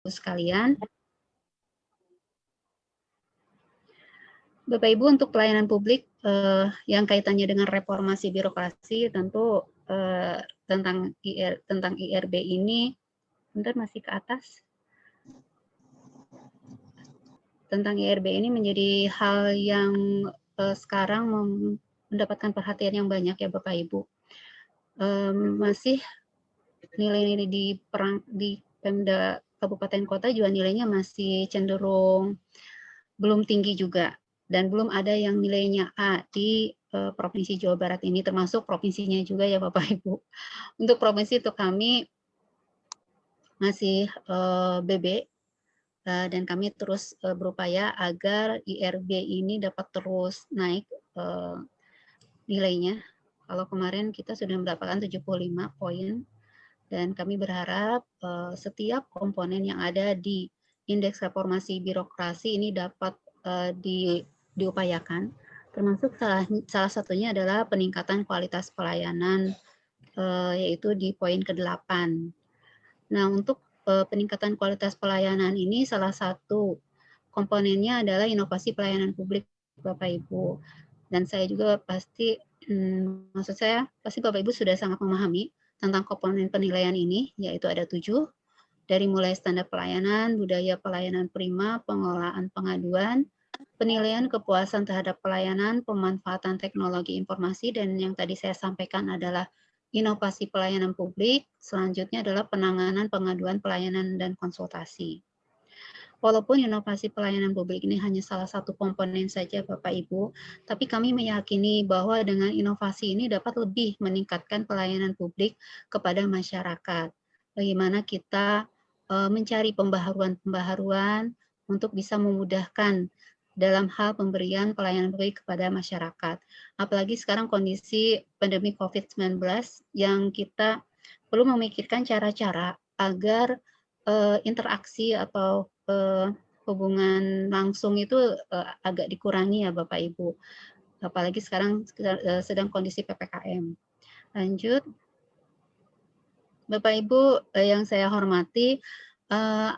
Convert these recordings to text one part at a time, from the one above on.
sekalian. Bapak Ibu, untuk pelayanan publik yang kaitannya dengan reformasi birokrasi, tentu tentang IRB ini, bentar masih ke atas. Tentang IRB ini menjadi hal yang sekarang mendapatkan perhatian yang banyak ya Bapak Ibu. Masih nilai-nilai di Pemda Kabupaten Kota juga nilainya masih cenderung belum tinggi juga, dan belum ada yang nilainya A di Provinsi Jawa Barat ini, termasuk provinsinya juga ya Bapak Ibu. Untuk provinsi itu kami masih BB, dan kami terus berupaya agar IRB ini dapat terus naik nilainya. Kalau kemarin kita sudah mendapatkan 75 poin, dan kami berharap setiap komponen yang ada di indeks reformasi birokrasi ini dapat diupayakan, termasuk salah satunya adalah peningkatan kualitas pelayanan, yaitu di poin ke-8. Nah, untuk peningkatan kualitas pelayanan ini salah satu komponennya adalah inovasi pelayanan publik, Bapak Ibu. Dan saya juga pasti, maksud saya, pasti Bapak Ibu sudah sangat memahami tentang komponen penilaian ini, yaitu ada 7, dari mulai standar pelayanan, budaya pelayanan prima, pengelolaan pengaduan, penilaian kepuasan terhadap pelayanan, pemanfaatan teknologi informasi, dan yang tadi saya sampaikan adalah inovasi pelayanan publik. Selanjutnya adalah penanganan pengaduan pelayanan dan konsultasi. Walaupun inovasi pelayanan publik ini hanya salah satu komponen saja Bapak Ibu, tapi kami meyakini bahwa dengan inovasi ini dapat lebih meningkatkan pelayanan publik kepada masyarakat. Bagaimana kita mencari pembaharuan-pembaharuan untuk bisa memudahkan dalam hal pemberian pelayanan publik kepada masyarakat. Apalagi sekarang kondisi pandemi COVID-19 yang kita perlu memikirkan cara-cara agar interaksi atau hubungan langsung itu agak dikurangi ya Bapak Ibu. Apalagi sekarang sedang kondisi PPKM. Lanjut. Bapak Ibu yang saya hormati,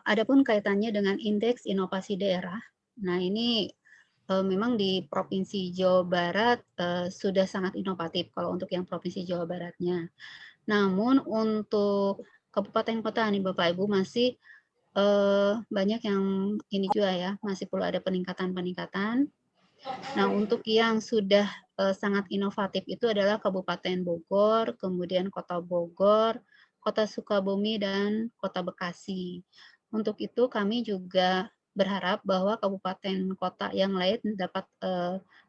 adapun kaitannya dengan indeks inovasi daerah. Nah, ini memang di Provinsi Jawa Barat sudah sangat inovatif kalau untuk yang Provinsi Jawa Baratnya. Namun untuk kabupaten kota nih Bapak Ibu masih banyak yang ini juga ya, masih perlu ada peningkatan-peningkatan. Nah, untuk yang sudah sangat inovatif itu adalah Kabupaten Bogor, kemudian Kota Bogor, Kota Sukabumi, dan Kota Bekasi. Untuk itu kami juga berharap bahwa kabupaten kota yang lain dapat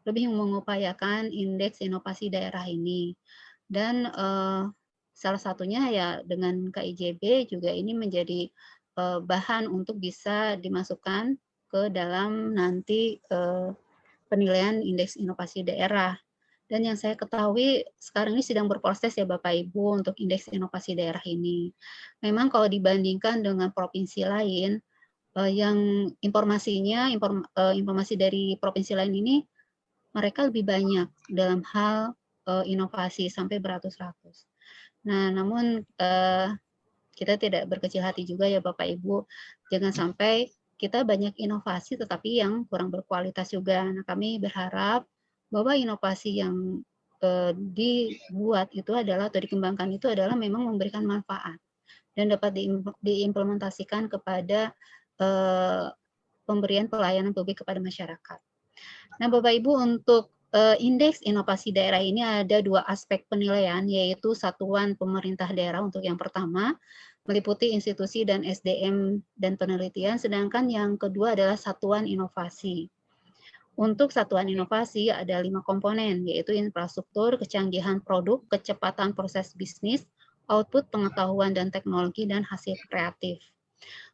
lebih mengupayakan indeks inovasi daerah ini. Dan salah satunya ya dengan KIJB juga ini menjadi bahan untuk bisa dimasukkan ke dalam nanti penilaian indeks inovasi daerah. Dan yang saya ketahui sekarang ini sedang berproses ya Bapak Ibu untuk indeks inovasi daerah ini. Memang kalau dibandingkan dengan provinsi lain, yang informasi dari provinsi lain ini mereka lebih banyak dalam hal inovasi sampai beratus-ratus. Nah, namun kita tidak berkecil hati juga ya Bapak Ibu, jangan sampai kita banyak inovasi tetapi yang kurang berkualitas juga. Nah, kami berharap bahwa inovasi yang dibuat itu adalah atau dikembangkan itu adalah memang memberikan manfaat dan dapat diimplementasikan kepada pemberian pelayanan publik kepada masyarakat. Nah, Bapak Ibu, untuk indeks inovasi daerah ini ada 2 aspek penilaian, yaitu satuan pemerintah daerah untuk yang pertama, meliputi institusi dan SDM dan penelitian, sedangkan yang kedua adalah satuan inovasi. Untuk satuan inovasi ada 5 komponen, yaitu infrastruktur, kecanggihan produk, kecepatan proses bisnis, output pengetahuan dan teknologi, dan hasil kreatif.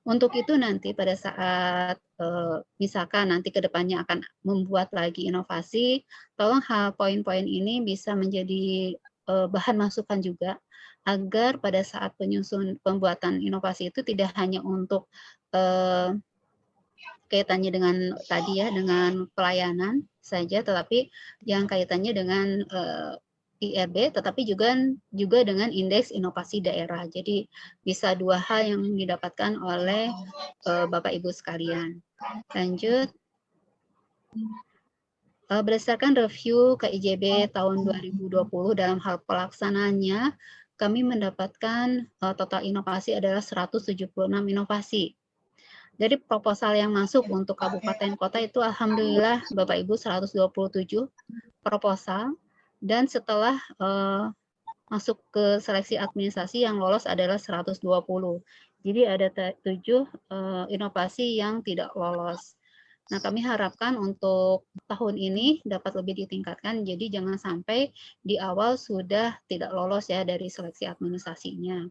Untuk itu nanti pada saat misalkan nanti ke depannya akan membuat lagi inovasi, tolong poin-poin ini bisa menjadi bahan masukan juga agar pada saat pembuatan inovasi itu tidak hanya untuk kaitannya dengan tadi ya, dengan pelayanan saja, tetapi yang kaitannya dengan IRB, tetapi juga dengan indeks inovasi daerah. Jadi bisa dua hal yang didapatkan oleh Bapak Ibu sekalian. Lanjut. Berdasarkan review KIJB tahun 2020 dalam hal pelaksanaannya, kami mendapatkan total inovasi adalah 176 inovasi. Dari proposal yang masuk untuk kabupaten kota itu alhamdulillah Bapak Ibu 127 proposal, dan setelah masuk ke seleksi administrasi yang lolos adalah 120. Jadi ada 7 inovasi yang tidak lolos. Nah, kami harapkan untuk tahun ini dapat lebih ditingkatkan, jadi jangan sampai di awal sudah tidak lolos ya dari seleksi administrasinya.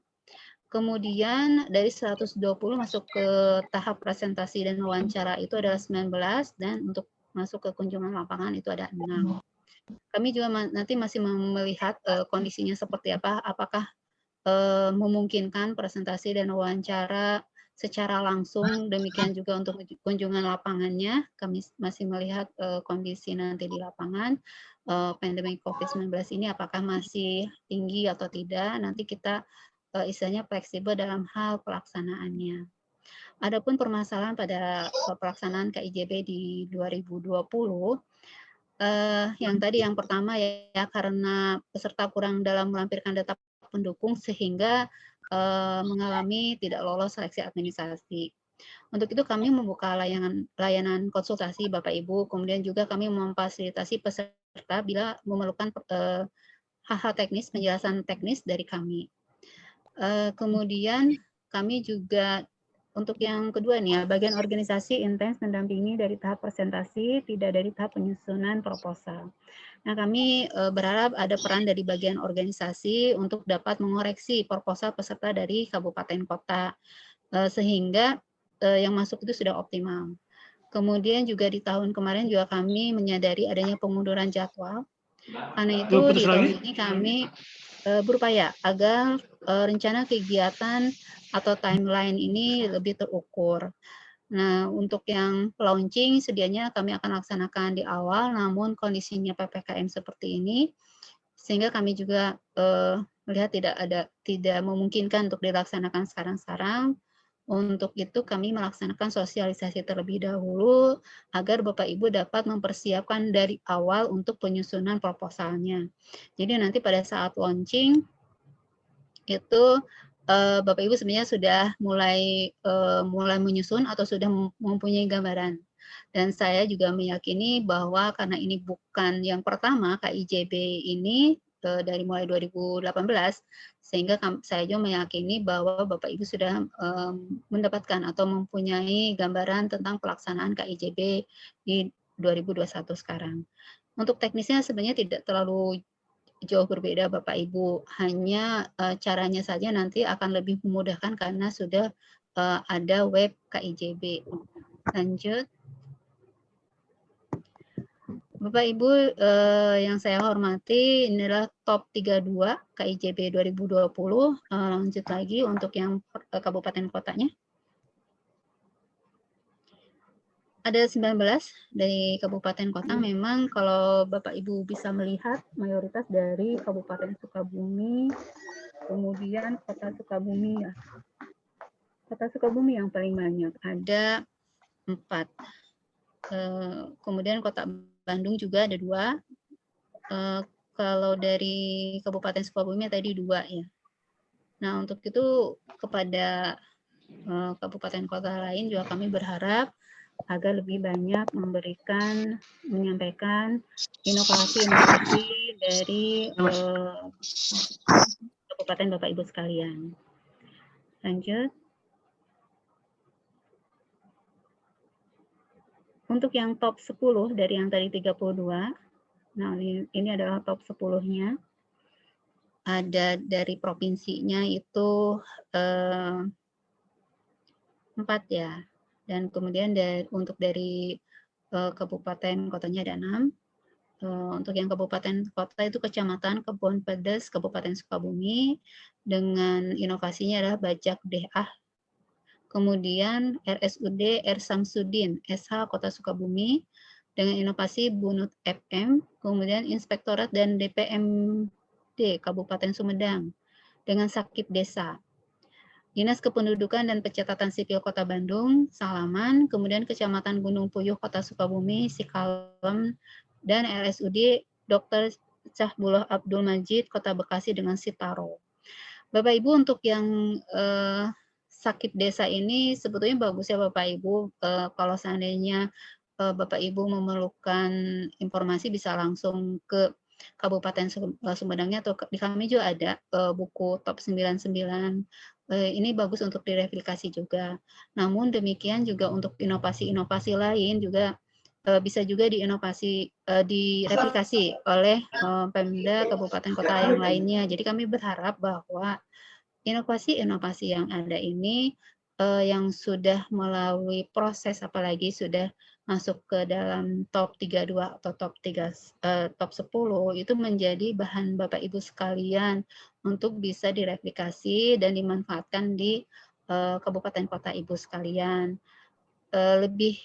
Kemudian dari 120 masuk ke tahap presentasi dan wawancara itu adalah 19, dan untuk masuk ke kunjungan lapangan itu ada 6. Kami juga nanti masih melihat kondisinya seperti apa, apakah memungkinkan presentasi dan wawancara secara langsung, demikian juga untuk kunjungan lapangannya, kami masih melihat kondisi nanti di lapangan, pandemi COVID-19 ini apakah masih tinggi atau tidak, nanti kita istilahnya fleksibel dalam hal pelaksanaannya. Adapun permasalahan pada pelaksanaan KIJB di 2020, yang tadi yang pertama ya karena peserta kurang dalam melampirkan data pendukung sehingga mengalami tidak lolos seleksi administrasi. Untuk itu kami membuka layanan konsultasi Bapak Ibu, kemudian juga kami memfasilitasi peserta bila memerlukan hal-hal teknis, penjelasan teknis dari kami. Kemudian kami juga untuk yang kedua nih ya, bagian organisasi intens mendampingi dari tahap presentasi, tidak dari tahap penyusunan proposal. Nah, kami berharap ada peran dari bagian organisasi untuk dapat mengoreksi proposal peserta dari kabupaten kota, sehingga yang masuk itu sudah optimal. Kemudian juga di tahun kemarin juga kami menyadari adanya pemunduran jadwal. Karena itu di tahun ini kami berupaya agar rencana kegiatan atau timeline ini lebih terukur. Nah, untuk yang launching sedianya kami akan laksanakan di awal, namun kondisinya PPKM seperti ini, sehingga kami juga melihat tidak memungkinkan untuk dilaksanakan sekarang-sekarang. Untuk itu kami melaksanakan sosialisasi terlebih dahulu agar Bapak Ibu dapat mempersiapkan dari awal untuk penyusunan proposalnya. Jadi nanti pada saat launching itu Bapak Ibu sebenarnya sudah mulai menyusun atau sudah mempunyai gambaran. Dan saya juga meyakini bahwa karena ini bukan yang pertama KIJB ini dari mulai 2018, sehingga saya juga meyakini bahwa Bapak Ibu sudah mendapatkan atau mempunyai gambaran tentang pelaksanaan KIJB di 2021 sekarang. Untuk teknisnya sebenarnya tidak terlalu jauh berbeda Bapak Ibu, hanya caranya saja nanti akan lebih memudahkan karena sudah ada web KIJB. Lanjut. Bapak Ibu yang saya hormati, inilah top 32 KIJB 2020. Lanjut lagi untuk yang kabupaten kotanya. Ada 19 dari kabupaten kota. Memang kalau Bapak Ibu bisa melihat mayoritas dari Kabupaten Sukabumi, kemudian Kota Sukabumi ya. Kota Sukabumi yang paling banyak, ada 4. Kemudian Kota Bandung juga ada 2. Kalau dari Kabupaten Sukabumi tadi 2 ya. Nah, untuk itu kepada kabupaten kota lain juga kami berharap agar lebih banyak menyampaikan inovasi-inovasi dari kabupaten Bapak Ibu sekalian. Lanjut. Untuk yang top 10 dari yang tadi 32, nah ini adalah top 10-nya. Ada dari provinsinya itu 4 ya. Dan kemudian untuk dari kabupaten kotanya ada 6. Untuk yang kabupaten kota itu Kecamatan Kebon Pedes, Kabupaten Sukabumi, dengan inovasinya adalah Bajak DA. Kemudian RSUD R. Samsudin, SH Kota Sukabumi, dengan inovasi Bunut FM, kemudian Inspektorat dan DPMD Kabupaten Sumedang dengan Sakit Desa, Dinas Kependudukan dan Pencatatan Sipil Kota Bandung, Salaman, kemudian Kecamatan Gunung Puyuh Kota Sukabumi, Sikalem, dan RSUD Dr. Cahbullah Abdul Majid Kota Bekasi dengan Sitaro. Bapak Ibu, untuk yang sakit desa ini sebetulnya bagus ya Bapak Ibu, kalau seandainya Bapak Ibu memerlukan informasi bisa langsung ke Kabupaten Sumedangnya, atau di kami juga ada buku top 99. Ini bagus untuk direplikasi juga. Namun demikian juga untuk inovasi-inovasi lain juga bisa juga direplikasi oleh Pemda kabupaten kota yang lainnya. Jadi kami berharap bahwa inovasi-inovasi yang ada ini yang sudah melalui proses, apalagi sudah masuk ke dalam top 32 atau top 10, itu menjadi bahan Bapak Ibu sekalian untuk bisa direplikasi dan dimanfaatkan di kabupaten kota Ibu sekalian. Lebih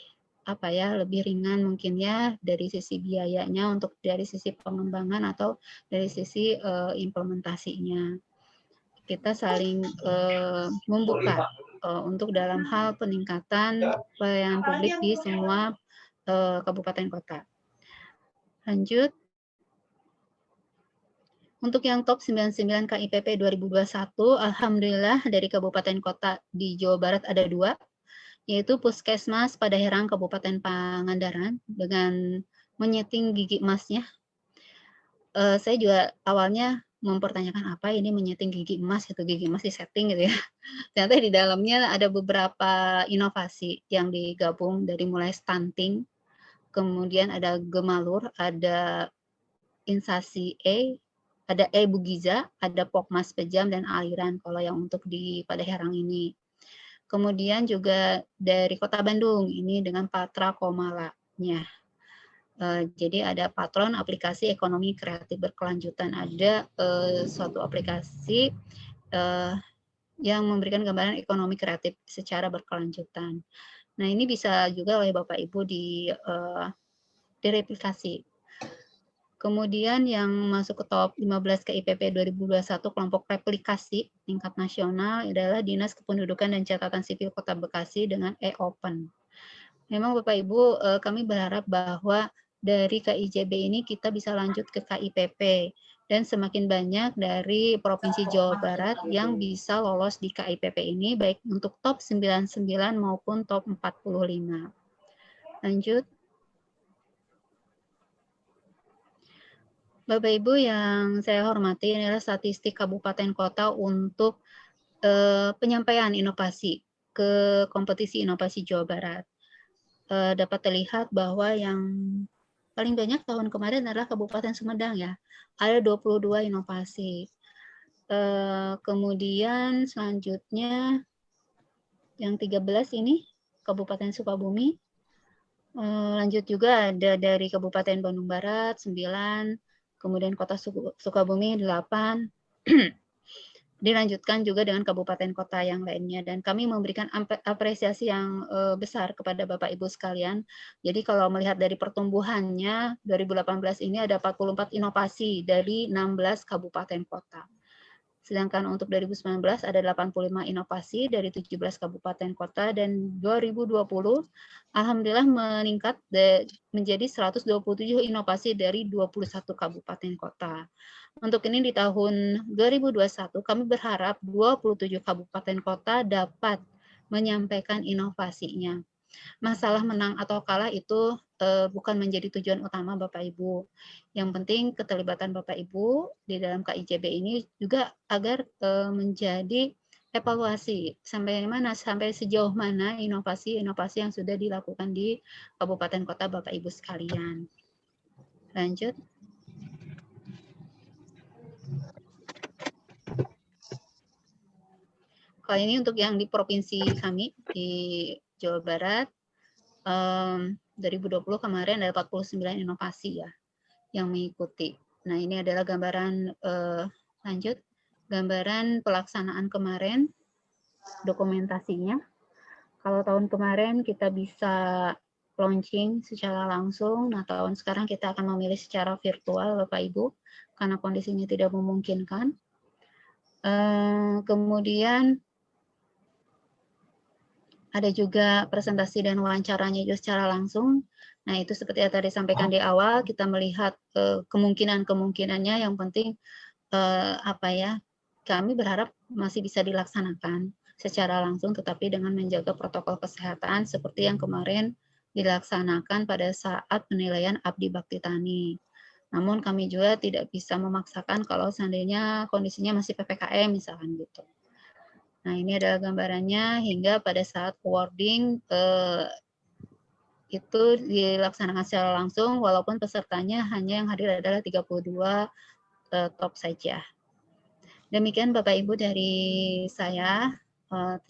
lebih ringan mungkin ya dari sisi biayanya, untuk dari sisi pengembangan atau dari sisi implementasinya. Kita saling membuka untuk dalam hal peningkatan pelayanan publik di semua kabupaten kota. Lanjut. Untuk yang top 99 KIPP 2021, alhamdulillah dari kabupaten kota di Jawa Barat ada 2, yaitu Puskesmas Padaherang Kabupaten Pangandaran dengan menyeting gigi emasnya. Saya juga awalnya mempertanyakan apa ini menyeting gigi emas, gitu, gigi emas disetting gitu ya. Ternyata di dalamnya ada beberapa inovasi yang digabung, dari mulai stunting, kemudian ada gemalur, ada insasi ada bugiza, ada pokmas pejam, dan aliran kalau yang untuk di Padaherang ini. Kemudian juga dari Kota Bandung, ini dengan Patra Komala-nya. Jadi ada patron aplikasi ekonomi kreatif berkelanjutan. Ada suatu aplikasi yang memberikan gambaran ekonomi kreatif secara berkelanjutan. Nah, ini bisa juga oleh Bapak Ibu direplikasi. Kemudian yang masuk ke top 15 KIPP 2021 kelompok replikasi tingkat nasional adalah Dinas Kependudukan dan Catatan Sipil Kota Bekasi dengan e-Open. Memang Bapak Ibu, kami berharap bahwa dari KIJB ini kita bisa lanjut ke KIPP, dan semakin banyak dari Provinsi Jawa Barat yang bisa lolos di KIPP ini, baik untuk top 99 maupun top 45. Lanjut. Bapak Ibu yang saya hormati, ini adalah statistik kabupaten kota untuk penyampaian inovasi ke kompetisi inovasi Jawa Barat. Dapat terlihat bahwa yang paling banyak tahun kemarin adalah Kabupaten Sumedang ya, ada 22 inovasi. Kemudian selanjutnya yang 13 ini Kabupaten Sukabumi. Lanjut juga ada dari Kabupaten Bandung Barat 9, kemudian Kota Sukabumi 8, dilanjutkan juga dengan kabupaten kota yang lainnya, dan kami memberikan apresiasi yang besar kepada Bapak Ibu sekalian. Jadi kalau melihat dari pertumbuhannya, 2018 ini ada 44 inovasi dari 16 kabupaten kota. Sedangkan untuk 2019 ada 85 inovasi dari 17 kabupaten kota, dan 2020 alhamdulillah meningkat menjadi 127 inovasi dari 21 kabupaten kota. Untuk ini di tahun 2021 kami berharap 27 kabupaten kota dapat menyampaikan inovasinya. Masalah menang atau kalah itu bukan menjadi tujuan utama Bapak Ibu. Yang penting keterlibatan Bapak Ibu di dalam KIJB ini juga agar menjadi evaluasi sampai sejauh mana inovasi-inovasi yang sudah dilakukan di kabupaten kota Bapak Ibu sekalian. Lanjut. Kalau ini untuk yang di provinsi kami di Jawa Barat, 2020 kemarin ada 49 inovasi ya yang mengikuti. Nah, ini adalah gambaran lanjut, gambaran pelaksanaan kemarin, dokumentasinya. Kalau tahun kemarin kita bisa launching secara langsung. Nah, tahun sekarang kita akan memilih secara virtual, Bapak Ibu, karena kondisinya tidak memungkinkan. Kemudian ada juga presentasi dan wawancaranya juga secara langsung. Nah, itu seperti yang tadi sampaikan di awal, kita melihat kemungkinan-kemungkinannya. Yang penting kami berharap masih bisa dilaksanakan secara langsung, tetapi dengan menjaga protokol kesehatan seperti yang kemarin dilaksanakan pada saat penilaian Abdi Bakti Tani. Namun kami juga tidak bisa memaksakan kalau seandainya kondisinya masih PPKM misalkan gitu. Nah, ini adalah gambarannya hingga pada saat awarding itu dilaksanakan secara langsung, walaupun pesertanya hanya yang hadir adalah 32 top saja. Demikian Bapak Ibu dari saya.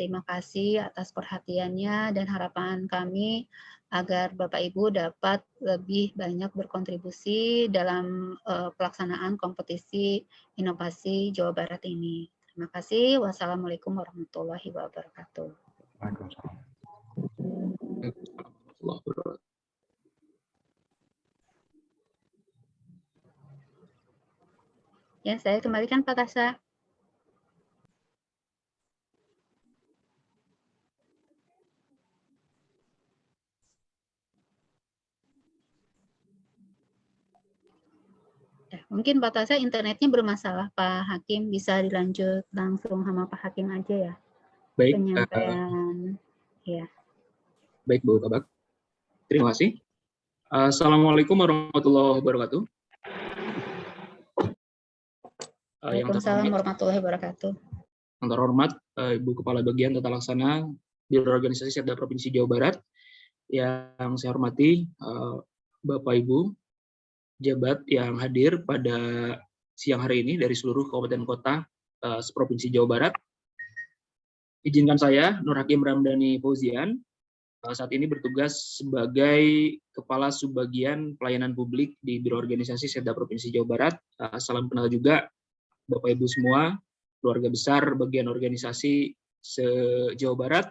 Terima kasih atas perhatiannya dan harapan kami agar Bapak Ibu dapat lebih banyak berkontribusi dalam pelaksanaan kompetisi inovasi Jawa Barat ini. Terima kasih. Wassalamualaikum warahmatullahi wabarakatuh. Waalaikumsalam. Ya, saya kembalikan Pak Kasa. Ya, mungkin Pak Tasa internetnya bermasalah, Pak Hakim. Bisa dilanjut langsung sama Pak Hakim aja ya. Baik. Penyampaian. Ya. Baik Bu Kabak. Terima kasih. Assalamualaikum warahmatullahi wabarakatuh. Waalaikumsalam warahmatullahi wabarakatuh. Yang terhormat Ibu Kepala Bagian Tata Laksana Biro Organisasi Setda Provinsi Jawa Barat, yang saya hormati Bapak Ibu jabat yang hadir pada siang hari ini dari seluruh kabupaten kota seprovinsi Jawa Barat. Izinkan saya, Nur Hakim Ramdhani Fauzian, saat ini bertugas sebagai Kepala Subbagian Pelayanan Publik di Biro Organisasi Setda Provinsi Jawa Barat. Salam kenal juga Bapak Ibu semua, keluarga besar bagian organisasi se-Jawa Barat.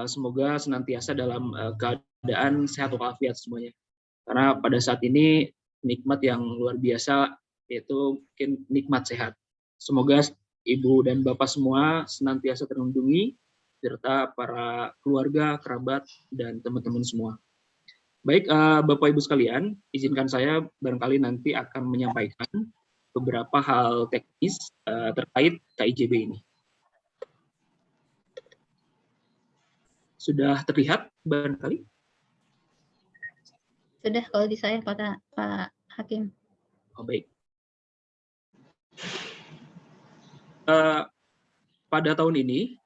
Semoga senantiasa dalam keadaan sehat walafiat semuanya. Karena pada saat ini nikmat yang luar biasa, yaitu mungkin nikmat sehat. Semoga Ibu dan Bapak semua senantiasa terlindungi, serta para keluarga, kerabat, dan teman-teman semua. Baik, Bapak Ibu sekalian, izinkan saya barangkali nanti akan menyampaikan beberapa hal teknis terkait KIJB ini. Sudah terlihat barangkali? Sudah kalau di saya Pak Hakim. Oh, baik. Pada tahun ini,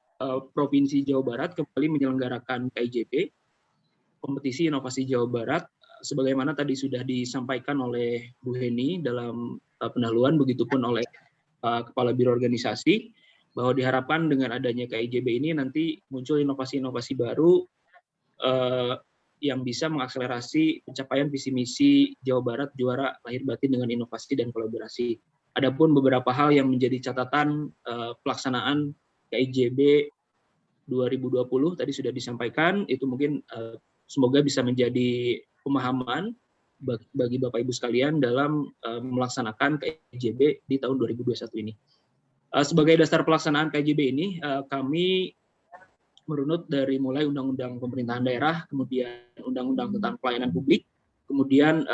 Provinsi Jawa Barat kembali menyelenggarakan KIJB, Kompetisi Inovasi Jawa Barat, sebagaimana tadi sudah disampaikan oleh Bu Heni dalam pendahuluan, begitupun oleh Kepala Biro Organisasi, bahwa diharapkan dengan adanya KIJB ini nanti muncul inovasi-inovasi baru yang bisa mengakselerasi pencapaian visi misi Jawa Barat juara lahir batin dengan inovasi dan kolaborasi. Adapun beberapa hal yang menjadi catatan pelaksanaan KIJB 2020 tadi sudah disampaikan, itu mungkin semoga bisa menjadi pemahaman bagi Bapak Ibu sekalian dalam melaksanakan KIJB di tahun 2021 ini. Sebagai dasar pelaksanaan KIJB ini, kami merunut dari mulai Undang-Undang Pemerintahan Daerah, kemudian Undang-Undang tentang Pelayanan Publik, kemudian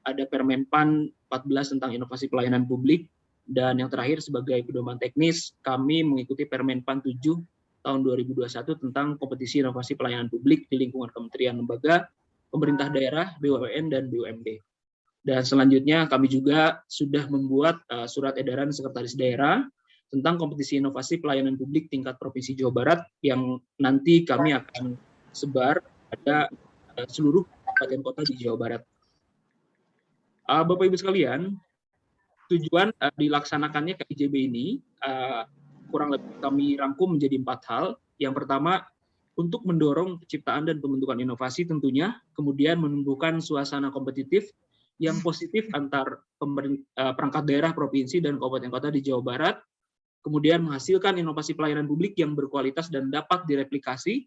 ada Permenpan 14 tentang Inovasi Pelayanan Publik, dan yang terakhir sebagai pedoman teknis, kami mengikuti Permenpan 7 tahun 2021 tentang kompetisi inovasi pelayanan publik di lingkungan kementerian lembaga, pemerintah daerah, BUMN, dan BUMD. Dan selanjutnya kami juga sudah membuat surat edaran Sekretaris Daerah tentang kompetisi inovasi pelayanan publik tingkat Provinsi Jawa Barat yang nanti kami akan sebar pada seluruh kabupaten kota di Jawa Barat. Bapak Ibu sekalian, tujuan dilaksanakannya KIJB ini kurang lebih kami rangkum menjadi 4 hal. Yang pertama, untuk mendorong penciptaan dan pembentukan inovasi tentunya, kemudian menumbuhkan suasana kompetitif yang positif antar perangkat daerah, provinsi, dan kabupaten kota di Jawa Barat, kemudian menghasilkan inovasi pelayanan publik yang berkualitas dan dapat direplikasi,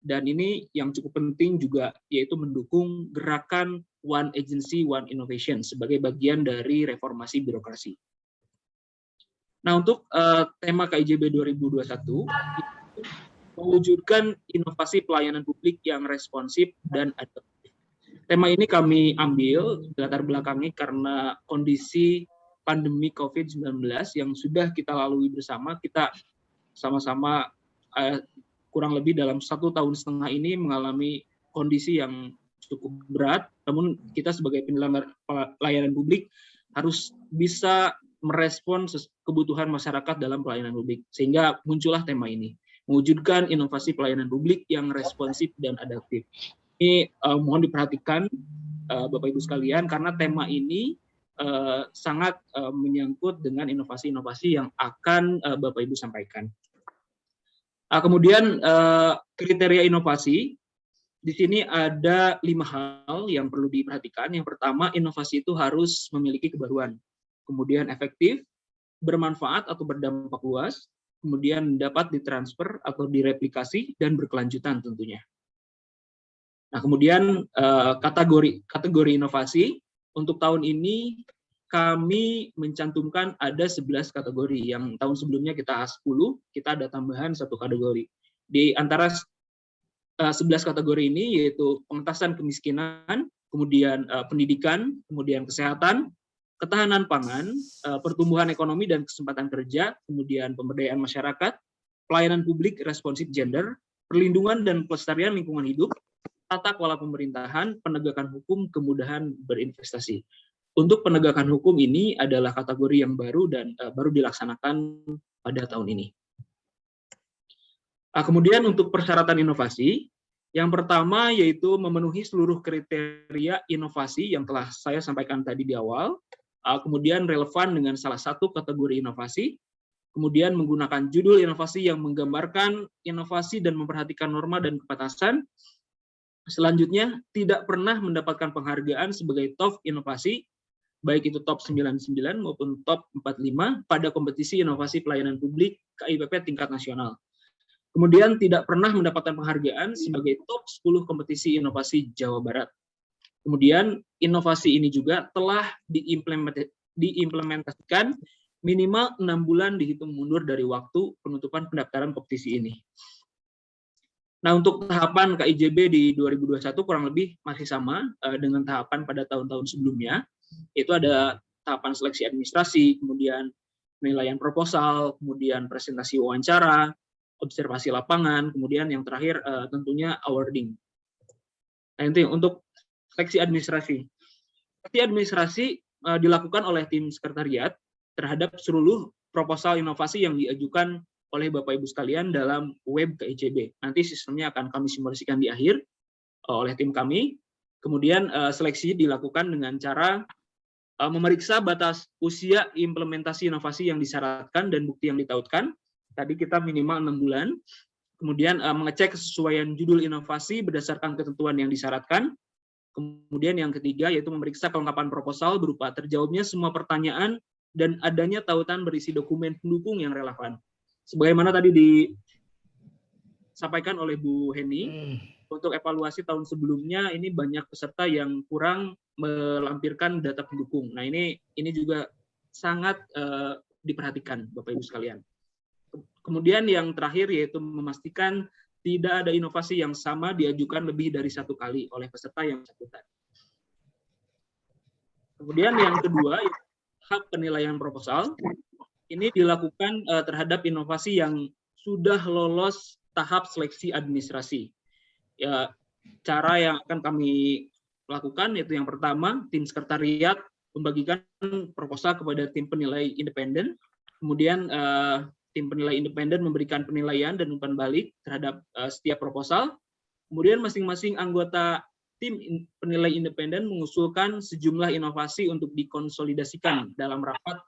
Dan ini yang cukup penting juga, yaitu mendukung gerakan One Agency, One Innovation sebagai bagian dari reformasi birokrasi. Nah, untuk tema KIJB 2021, mewujudkan inovasi pelayanan publik yang responsif dan adaptif. Tema ini kami ambil latar belakangnya karena kondisi pandemi COVID-19 yang sudah kita lalui bersama. Kita sama-sama kurang lebih dalam 1,5 tahun ini mengalami kondisi yang cukup berat, namun kita sebagai penyelenggara pelayanan publik harus bisa merespon kebutuhan masyarakat dalam pelayanan publik, sehingga muncullah tema ini, mewujudkan inovasi pelayanan publik yang responsif dan adaptif. Ini mohon diperhatikan Bapak Ibu sekalian, karena tema ini sangat menyangkut dengan inovasi-inovasi yang akan Bapak Ibu sampaikan. Kemudian kriteria inovasi, di sini ada 5 hal yang perlu diperhatikan. Yang pertama, inovasi itu harus memiliki kebaruan, kemudian efektif, bermanfaat atau berdampak luas, kemudian dapat ditransfer atau direplikasi, dan berkelanjutan tentunya. Nah, kemudian kategori inovasi, untuk tahun ini kami mencantumkan ada 11 kategori, yang tahun sebelumnya kita 10, kita ada tambahan 1 kategori. Di antara 11 kategori ini yaitu pengentasan kemiskinan, kemudian pendidikan, kemudian kesehatan, ketahanan pangan, pertumbuhan ekonomi dan kesempatan kerja, kemudian pemberdayaan masyarakat, pelayanan publik responsif gender, perlindungan dan pelestarian lingkungan hidup, tata kelola pemerintahan, penegakan hukum, kemudahan berinvestasi. Untuk penegakan hukum ini adalah kategori yang baru dan baru dilaksanakan pada tahun ini. Kemudian untuk persyaratan inovasi, yang pertama yaitu memenuhi seluruh kriteria inovasi yang telah saya sampaikan tadi di awal, kemudian relevan dengan salah satu kategori inovasi, kemudian menggunakan judul inovasi yang menggambarkan inovasi dan memperhatikan norma dan kebatasan. Selanjutnya, tidak pernah mendapatkan penghargaan sebagai top inovasi, baik itu top 99 maupun top 45 pada kompetisi inovasi pelayanan publik KIPP tingkat nasional. Kemudian tidak pernah mendapatkan penghargaan sebagai top 10 kompetisi inovasi Jawa Barat. Kemudian inovasi ini juga telah diimplementasikan minimal 6 bulan dihitung mundur dari waktu penutupan pendaftaran kompetisi ini. Nah, untuk tahapan KIJB di 2021 kurang lebih masih sama dengan tahapan pada tahun-tahun sebelumnya. Itu ada tahapan seleksi administrasi, kemudian penilaian proposal, kemudian presentasi wawancara, observasi lapangan, kemudian yang terakhir tentunya awarding. Nah, itu untuk seleksi administrasi. Seleksi administrasi dilakukan oleh tim sekretariat terhadap seluruh proposal inovasi yang diajukan oleh Bapak Ibu sekalian dalam web KIJB. Nanti sistemnya akan kami simulasikan di akhir oleh tim kami. Kemudian seleksi dilakukan dengan cara memeriksa batas usia implementasi inovasi yang disyaratkan dan bukti yang ditautkan. Tadi kita minimal 6 bulan. Kemudian mengecek kesesuaian judul inovasi berdasarkan ketentuan yang disyaratkan. Kemudian yang ketiga yaitu memeriksa kelengkapan proposal berupa terjawabnya semua pertanyaan dan adanya tautan berisi dokumen pendukung yang relevan. Sebagaimana tadi disampaikan oleh Bu Heni, untuk evaluasi tahun sebelumnya ini banyak peserta yang kurang melampirkan data pendukung. Nah, ini juga sangat diperhatikan Bapak Ibu sekalian. Kemudian yang terakhir yaitu memastikan tidak ada inovasi yang sama diajukan lebih dari 1 kali oleh peserta yang bersangkutan. Kemudian yang kedua, hak penilaian proposal. Ini dilakukan terhadap inovasi yang sudah lolos tahap seleksi administrasi. Ya, cara yang akan kami lakukan yaitu yang pertama, tim sekretariat membagikan proposal kepada tim penilai independen. Kemudian tim penilai independen memberikan penilaian dan umpan balik terhadap setiap proposal. Kemudian masing-masing anggota tim penilai independen mengusulkan sejumlah inovasi untuk dikonsolidasikan dalam rapat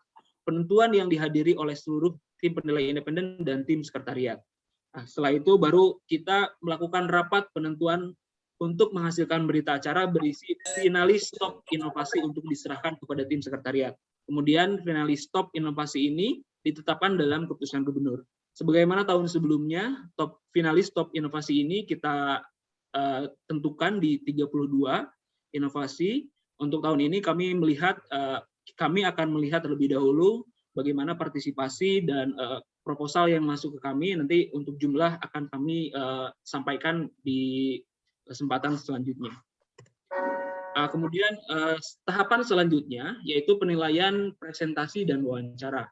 penentuan yang dihadiri oleh seluruh tim penilai independen dan tim sekretariat. Nah, setelah itu baru kita melakukan rapat penentuan untuk menghasilkan berita acara berisi finalis top inovasi untuk diserahkan kepada tim sekretariat. Kemudian finalis top inovasi ini ditetapkan dalam keputusan gubernur. Sebagaimana tahun sebelumnya, finalis top inovasi ini kita tentukan di 32 inovasi. Untuk tahun ini kami akan melihat terlebih dahulu bagaimana partisipasi dan proposal yang masuk ke kami. Nanti untuk jumlah akan kami sampaikan di kesempatan selanjutnya. Kemudian tahapan selanjutnya yaitu penilaian presentasi dan wawancara.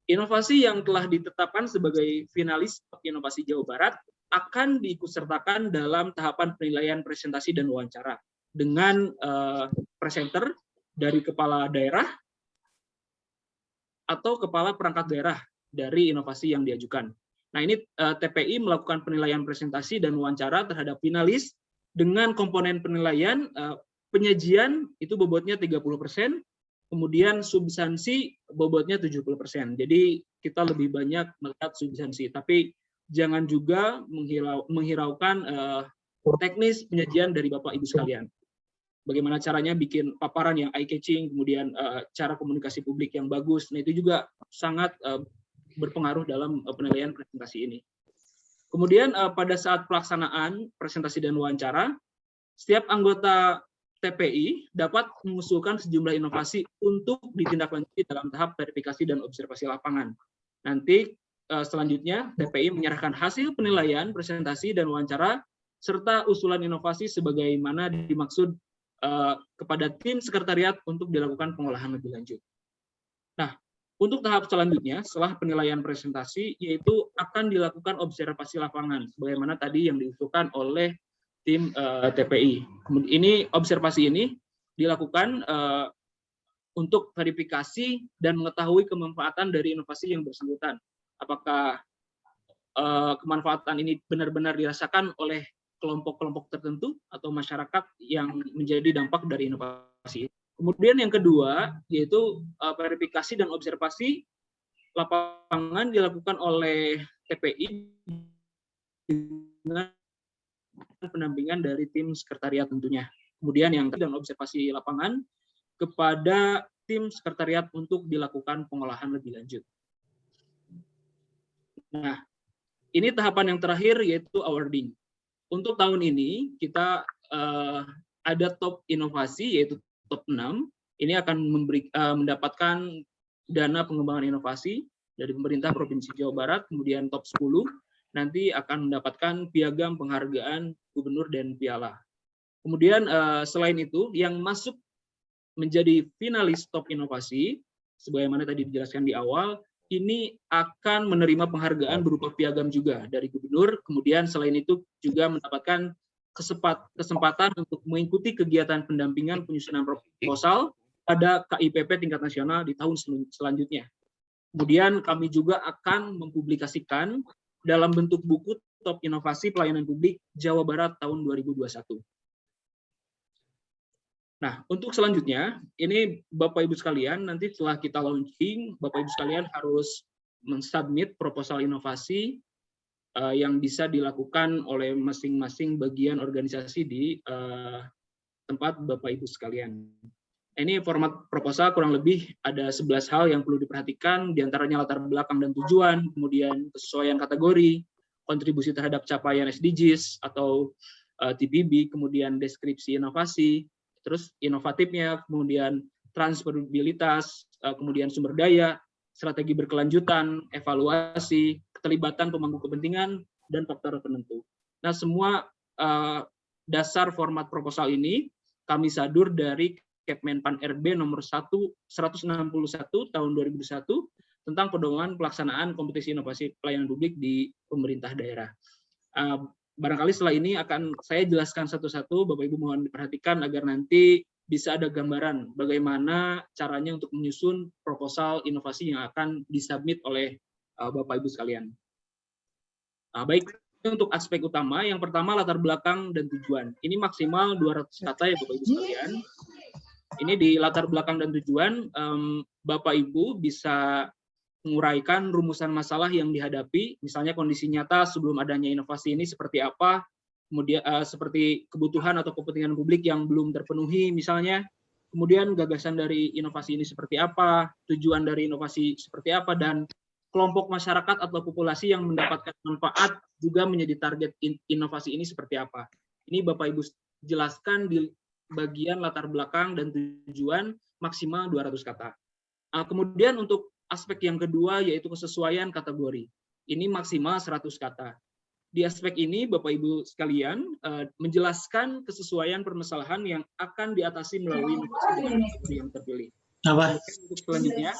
Inovasi yang telah ditetapkan sebagai finalis inovasi Jawa Barat akan diikutsertakan dalam tahapan penilaian presentasi dan wawancara dengan presenter dari kepala daerah atau kepala perangkat daerah dari inovasi yang diajukan. Nah, ini TPI melakukan penilaian presentasi dan wawancara terhadap finalis dengan komponen penilaian penyajian itu bobotnya 30%, kemudian substansi bobotnya 70%. Jadi kita lebih banyak melihat substansi, tapi jangan juga menghiraukan teknis penyajian dari Bapak Ibu sekalian. Bagaimana caranya bikin paparan yang eye-catching, kemudian cara komunikasi publik yang bagus. Nah, itu juga sangat berpengaruh dalam penilaian presentasi ini. Kemudian pada saat pelaksanaan presentasi dan wawancara, setiap anggota TPI dapat mengusulkan sejumlah inovasi untuk ditindaklanjuti dalam tahap verifikasi dan observasi lapangan. Nanti selanjutnya TPI menyerahkan hasil penilaian, presentasi, dan wawancara, serta usulan inovasi sebagaimana dimaksud kepada tim sekretariat untuk dilakukan pengolahan lebih lanjut. Nah, untuk tahap selanjutnya, setelah penilaian presentasi, yaitu akan dilakukan observasi lapangan, sebagaimana tadi yang diusulkan oleh tim TPI. Ini observasi ini dilakukan untuk verifikasi dan mengetahui kemanfaatan dari inovasi yang bersangkutan. Apakah kemanfaatan ini benar-benar dirasakan oleh kelompok-kelompok tertentu atau masyarakat yang menjadi dampak dari inovasi. Kemudian yang kedua yaitu verifikasi dan observasi lapangan dilakukan oleh TPI dengan pendampingan dari tim sekretariat tentunya. Kemudian yang ketiga dan observasi lapangan kepada tim sekretariat untuk dilakukan pengolahan lebih lanjut. Nah, ini tahapan yang terakhir yaitu awarding. Untuk tahun ini kita ada top inovasi yaitu top 6. Ini akan mendapatkan dana pengembangan inovasi dari pemerintah Provinsi Jawa Barat, kemudian top 10 nanti akan mendapatkan piagam penghargaan gubernur dan piala. Kemudian selain itu yang masuk menjadi finalis top inovasi, sebagaimana tadi dijelaskan di awal, ini akan menerima penghargaan berupa piagam juga dari gubernur, kemudian selain itu juga mendapatkan kesempatan untuk mengikuti kegiatan pendampingan penyusunan proposal pada KIPP tingkat nasional di tahun selanjutnya. Kemudian kami juga akan mempublikasikan dalam bentuk buku Top Inovasi Pelayanan Publik Jawa Barat tahun 2021. Nah, untuk selanjutnya, ini Bapak Ibu sekalian, nanti setelah kita launching, Bapak Ibu sekalian harus mensubmit proposal inovasi yang bisa dilakukan oleh masing-masing bagian organisasi di tempat Bapak Ibu sekalian. Ini format proposal kurang lebih ada 11 hal yang perlu diperhatikan, diantaranya latar belakang dan tujuan, kemudian kesesuaian kategori, kontribusi terhadap capaian SDGs atau TPB, kemudian deskripsi inovasi, terus inovatifnya, kemudian transferabilitas, kemudian sumber daya, strategi berkelanjutan, evaluasi, keterlibatan pemangku kepentingan, dan faktor penentu. Nah, semua dasar format proposal ini kami sadur dari Kepmenpan RB nomor 161 tahun 2001 tentang pedoman pelaksanaan kompetisi inovasi pelayanan publik di pemerintah daerah. Barangkali setelah ini akan saya jelaskan satu-satu, Bapak Ibu mohon diperhatikan agar nanti bisa ada gambaran bagaimana caranya untuk menyusun proposal inovasi yang akan disubmit oleh Bapak Ibu sekalian. Baik, untuk aspek utama, yang pertama latar belakang dan tujuan. Ini maksimal 200 kata ya Bapak Ibu sekalian. Ini di latar belakang dan tujuan, Bapak Ibu bisa menguraikan rumusan masalah yang dihadapi, misalnya kondisi nyata sebelum adanya inovasi ini seperti apa, kemudian seperti kebutuhan atau kepentingan publik yang belum terpenuhi misalnya, kemudian gagasan dari inovasi ini seperti apa, tujuan dari inovasi seperti apa, dan kelompok masyarakat atau populasi yang mendapatkan manfaat juga menjadi target inovasi ini seperti apa. Ini Bapak Ibu jelaskan di bagian latar belakang dan tujuan maksimal 200 kata. Kemudian untuk aspek yang kedua yaitu kesesuaian kategori. Ini maksimal 100 kata. Di aspek ini Bapak Ibu sekalian menjelaskan kesesuaian permasalahan yang akan diatasi melalui inovasi yang terpilih. Apa? Untuk selanjutnya,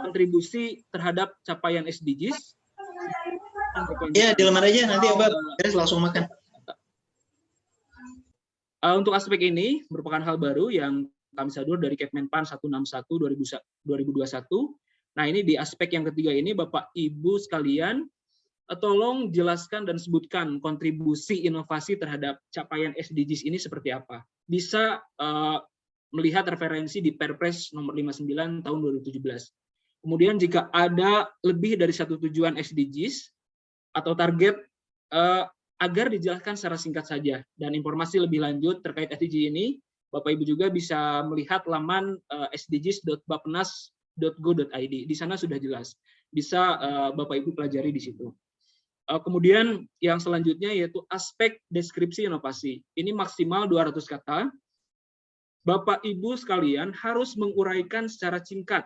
kontribusi terhadap capaian SDGs. Ya, di lemari aja nanti Bapak langsung makan. Untuk aspek ini merupakan hal baru yang kami sadur dari Kepmenpan 161 2021. Nah, ini di aspek yang ketiga ini Bapak Ibu sekalian tolong jelaskan dan sebutkan kontribusi inovasi terhadap capaian SDGs ini seperti apa. Bisa melihat referensi di Perpres nomor 59 tahun 2017. Kemudian jika ada lebih dari satu tujuan SDGs atau target, agar dijelaskan secara singkat saja. Dan informasi lebih lanjut terkait SDG ini, Bapak Ibu juga bisa melihat laman sdgs.bappenas.go.id. Di sana sudah jelas. Bisa Bapak Ibu pelajari di situ. Kemudian yang selanjutnya yaitu aspek deskripsi inovasi. Ini maksimal 200 kata. Bapak Ibu sekalian harus menguraikan secara singkat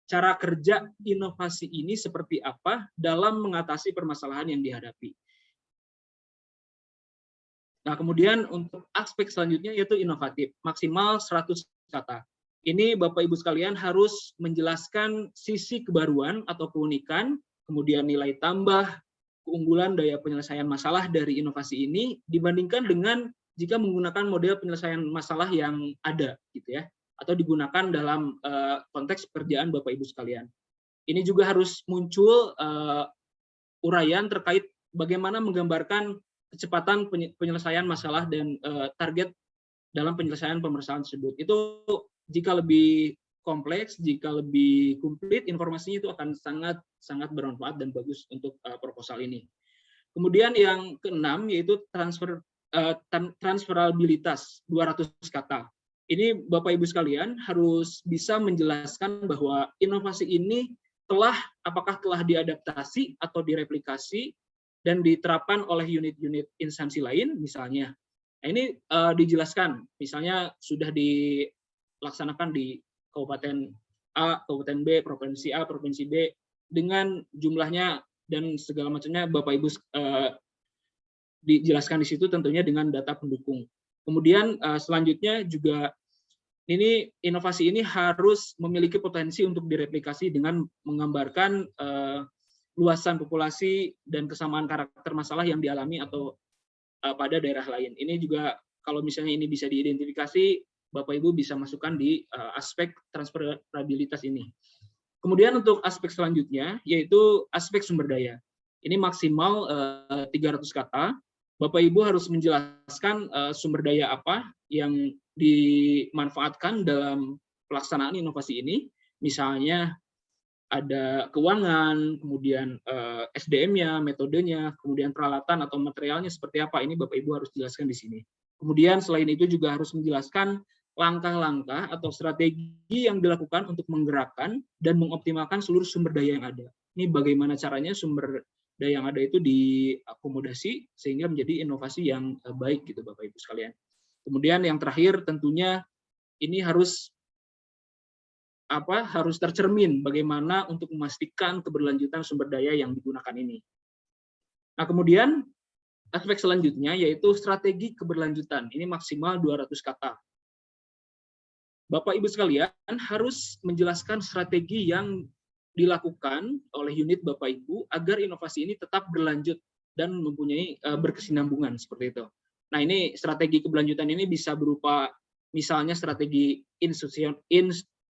cara kerja inovasi ini seperti apa dalam mengatasi permasalahan yang dihadapi. Nah, kemudian untuk aspek selanjutnya yaitu inovatif, maksimal 100 kata. Ini Bapak Ibu sekalian harus menjelaskan sisi kebaruan atau keunikan, kemudian nilai tambah, keunggulan daya penyelesaian masalah dari inovasi ini dibandingkan dengan jika menggunakan model penyelesaian masalah yang ada, gitu ya, atau digunakan dalam konteks pekerjaan Bapak Ibu sekalian. Ini juga harus muncul uraian terkait bagaimana menggambarkan kecepatan penyelesaian masalah dan target dalam penyelesaian permasalahan tersebut. Itu jika lebih kompleks, jika lebih komplit, informasinya itu akan sangat bermanfaat dan bagus untuk proposal ini. Kemudian yang keenam yaitu transferabilitas 200 kata. Ini Bapak Ibu sekalian harus bisa menjelaskan bahwa inovasi ini apakah telah diadaptasi atau direplikasi dan diterapkan oleh unit-unit instansi lain misalnya. Nah, ini dijelaskan, misalnya sudah dilaksanakan di Kabupaten A, Kabupaten B, Provinsi A, Provinsi B, dengan jumlahnya dan segala macamnya Bapak Ibu dijelaskan di situ tentunya dengan data pendukung. Kemudian selanjutnya juga ini inovasi ini harus memiliki potensi untuk direplikasi dengan menggambarkan luasan populasi dan kesamaan karakter masalah yang dialami atau pada daerah lain. Ini juga kalau misalnya ini bisa diidentifikasi, Bapak Ibu bisa masukkan di aspek transferabilitas ini. Kemudian untuk aspek selanjutnya yaitu aspek sumber daya. Ini maksimal 300 kata. Bapak Ibu harus menjelaskan sumber daya apa yang dimanfaatkan dalam pelaksanaan inovasi ini. Misalnya ada keuangan, kemudian SDM-nya, metodenya, kemudian peralatan atau materialnya seperti apa. Ini Bapak Ibu harus jelaskan di sini. Kemudian selain itu juga harus menjelaskan langkah-langkah atau strategi yang dilakukan untuk menggerakkan dan mengoptimalkan seluruh sumber daya yang ada. Ini bagaimana caranya sumber daya yang ada itu diakomodasi sehingga menjadi inovasi yang baik gitu Bapak Ibu sekalian. Kemudian yang terakhir tentunya ini harus tercermin bagaimana untuk memastikan keberlanjutan sumber daya yang digunakan ini. Nah, kemudian aspek selanjutnya yaitu strategi keberlanjutan. Ini maksimal 200 kata. Bapak Ibu sekalian harus menjelaskan strategi yang dilakukan oleh unit Bapak Ibu agar inovasi ini tetap berlanjut dan mempunyai berkesinambungan seperti itu. Nah, ini strategi keberlanjutan ini bisa berupa misalnya strategi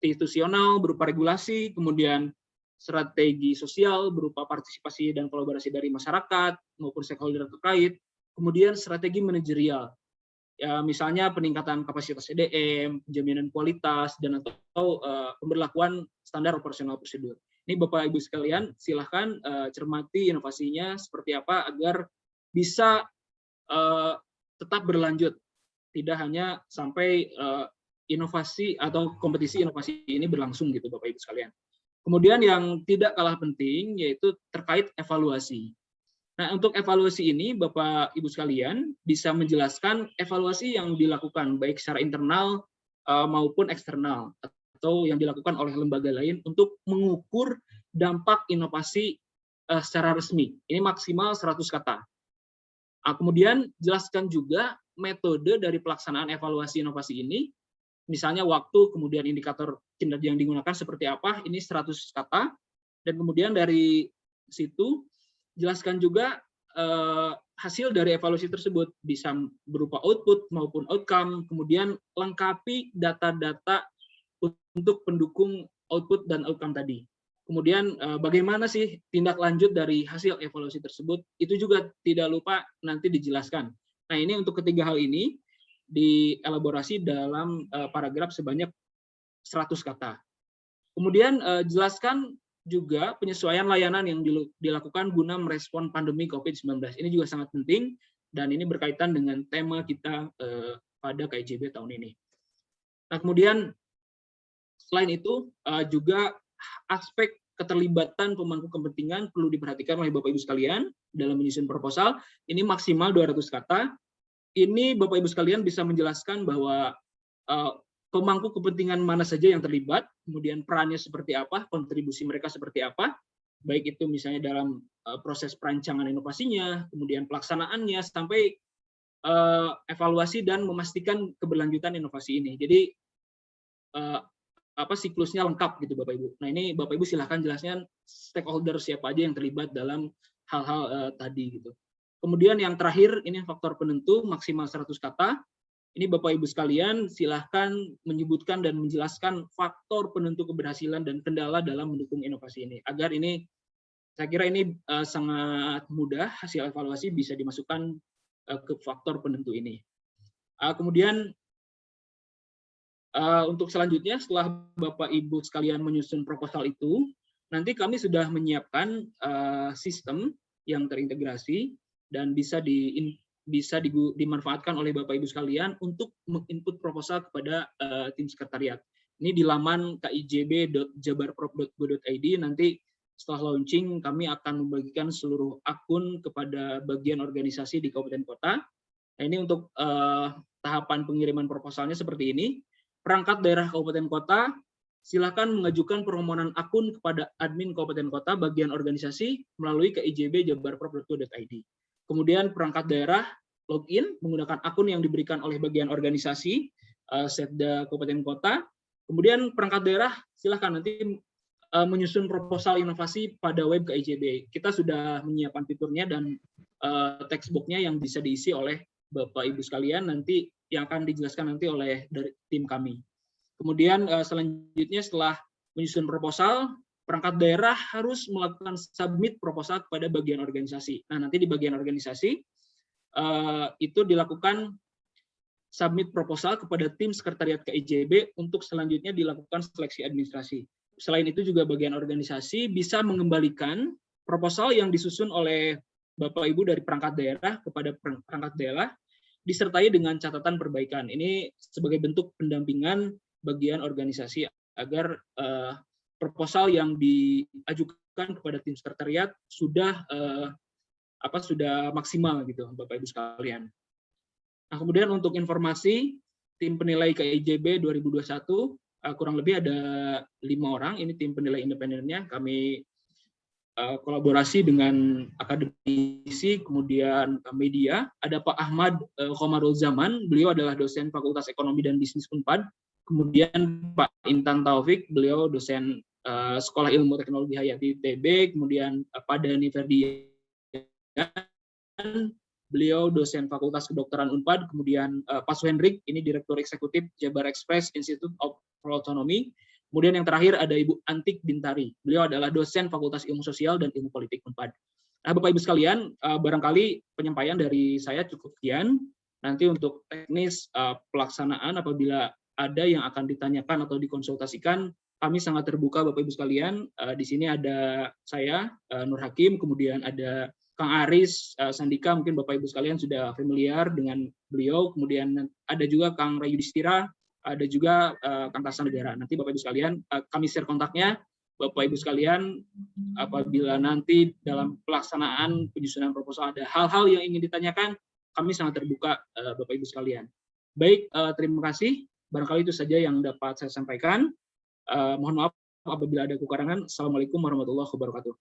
institusional berupa regulasi, kemudian strategi sosial berupa partisipasi dan kolaborasi dari masyarakat maupun stakeholder terkait, kemudian strategi manajerial. Ya, misalnya peningkatan kapasitas SDM, jaminan kualitas, dan atau pemberlakuan standar operasional prosedur. Ini Bapak Ibu sekalian, silahkan cermati inovasinya seperti apa agar bisa tetap berlanjut, tidak hanya sampai inovasi atau kompetisi inovasi ini berlangsung gitu Bapak Ibu sekalian. Kemudian yang tidak kalah penting yaitu terkait evaluasi. Nah, untuk evaluasi ini Bapak Ibu sekalian bisa menjelaskan evaluasi yang dilakukan baik secara internal maupun eksternal atau yang dilakukan oleh lembaga lain untuk mengukur dampak inovasi secara resmi. Ini maksimal 100 kata. Kemudian jelaskan juga metode dari pelaksanaan evaluasi inovasi ini, misalnya waktu, kemudian indikator kinerja yang digunakan seperti apa, ini 100 kata. Dan kemudian dari situ jelaskan juga hasil dari evaluasi tersebut, bisa berupa output maupun outcome, kemudian lengkapi data-data untuk pendukung output dan outcome tadi. Kemudian bagaimana sih tindak lanjut dari hasil evaluasi tersebut, itu juga tidak lupa nanti dijelaskan. Nah, ini untuk ketiga hal ini dielaborasi dalam paragraf sebanyak 100 kata. Kemudian jelaskan juga penyesuaian layanan yang dilakukan guna merespon pandemi COVID-19. Ini juga sangat penting dan ini berkaitan dengan tema kita pada KIJB tahun ini. Nah, kemudian selain itu juga aspek keterlibatan pemangku kepentingan perlu diperhatikan oleh Bapak Ibu sekalian dalam menyusun proposal. Ini maksimal 200 kata. Ini Bapak Ibu sekalian bisa menjelaskan bahwa pemangku kepentingan mana saja yang terlibat, kemudian perannya seperti apa, kontribusi mereka seperti apa, baik itu misalnya dalam proses perancangan inovasinya, kemudian pelaksanaannya, sampai evaluasi dan memastikan keberlanjutan inovasi ini. Jadi siklusnya lengkap gitu Bapak Ibu. Nah, ini Bapak Ibu silahkan jelaskan stakeholder siapa aja yang terlibat dalam hal-hal tadi gitu. Kemudian yang terakhir ini faktor penentu maksimal 100 kata. Ini Bapak Ibu sekalian silahkan menyebutkan dan menjelaskan faktor penentu keberhasilan dan kendala dalam mendukung inovasi ini. Agar ini, saya kira ini sangat mudah, hasil evaluasi bisa dimasukkan ke faktor penentu ini. Kemudian untuk selanjutnya, setelah Bapak Ibu sekalian menyusun proposal itu, nanti kami sudah menyiapkan sistem yang terintegrasi dan bisa dimanfaatkan oleh Bapak Ibu sekalian untuk menginput proposal kepada tim sekretariat. Ini di laman kijb.jabarprop.go.id. Nanti setelah launching kami akan membagikan seluruh akun kepada bagian organisasi di kabupaten kota. Nah, ini untuk tahapan pengiriman proposalnya seperti ini. Perangkat daerah kabupaten kota silakan mengajukan permohonan akun kepada admin kabupaten kota bagian organisasi melalui kijb.jabarprop.go.id. Kemudian perangkat daerah login menggunakan akun yang diberikan oleh bagian organisasi Setda Kabupaten Kota. Kemudian perangkat daerah silahkan nanti menyusun proposal inovasi pada web KIJB. Kita sudah menyiapkan fiturnya dan textbooknya yang bisa diisi oleh Bapak Ibu sekalian nanti yang akan dijelaskan nanti oleh dari tim kami. Kemudian selanjutnya setelah menyusun proposal, perangkat daerah harus melakukan submit proposal kepada bagian organisasi. Nah, nanti di bagian organisasi itu dilakukan submit proposal kepada tim sekretariat KIJB untuk selanjutnya dilakukan seleksi administrasi. Selain itu juga bagian organisasi bisa mengembalikan proposal yang disusun oleh Bapak Ibu dari perangkat daerah kepada perangkat daerah disertai dengan catatan perbaikan. Ini sebagai bentuk pendampingan bagian organisasi agar proposal yang diajukan kepada tim sekretariat sudah sudah maksimal gitu Bapak Ibu sekalian. Nah, kemudian untuk informasi tim penilai KIJB 2021 kurang lebih ada 5 orang, ini tim penilai independennya. Kami kolaborasi dengan akademisi, kemudian media. Ada Pak Ahmad Khomarul Zaman, beliau adalah dosen Fakultas Ekonomi dan Bisnis Unpad. Kemudian Pak Intan Taufik, beliau dosen Sekolah Ilmu Teknologi Hayati ITB. Kemudian Pak Dani Ferdian, beliau dosen Fakultas Kedokteran Unpad. Kemudian Pak Suhendrik, ini Direktur Eksekutif Jabar Express Institute of Autonomy. Kemudian yang terakhir ada Ibu Antik Bintari. Beliau adalah dosen Fakultas Ilmu Sosial dan Ilmu Politik Unpad. Nah, Bapak Ibu sekalian, barangkali penyampaian dari saya cukup sekian. Nanti untuk teknis pelaksanaan apabila ada yang akan ditanyakan atau dikonsultasikan, kami sangat terbuka Bapak Ibu sekalian. Di sini ada saya, Nur Hakim, kemudian ada Kang Aris Sandika, mungkin Bapak Ibu sekalian sudah familiar dengan beliau. Kemudian ada juga Kang Ray Yudhistira, ada juga Kang Tasa Negara. Nanti Bapak Ibu sekalian kami share kontaknya. Bapak Ibu sekalian, apabila nanti dalam pelaksanaan penyusunan proposal ada hal-hal yang ingin ditanyakan, kami sangat terbuka, Bapak Ibu sekalian. Baik, terima kasih. Barangkali itu saja yang dapat saya sampaikan. Mohon maaf apabila ada kekurangan. Assalamualaikum warahmatullahi wabarakatuh.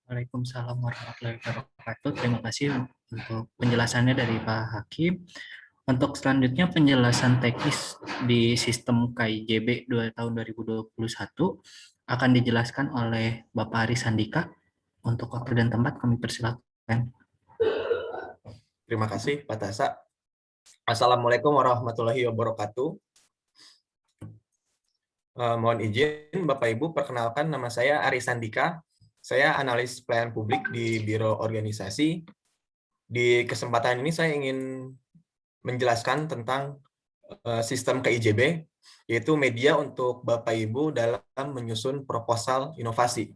Waalaikumsalam warahmatullahi wabarakatuh. Terima kasih untuk penjelasannya dari Pak Hakim. Untuk selanjutnya penjelasan teknis di sistem KIJB tahun 2021 akan dijelaskan oleh Bapak Aris Handika. Untuk waktu dan tempat kami persilakan. Terima kasih Pak Tasa. Assalamualaikum warahmatullahi wabarakatuh. Mohon izin Bapak Ibu, perkenalkan nama saya Aris Handika. Saya analis pelayanan publik di Biro Organisasi. Di kesempatan ini saya ingin menjelaskan tentang sistem KIJB, yaitu media untuk Bapak Ibu dalam menyusun proposal inovasi.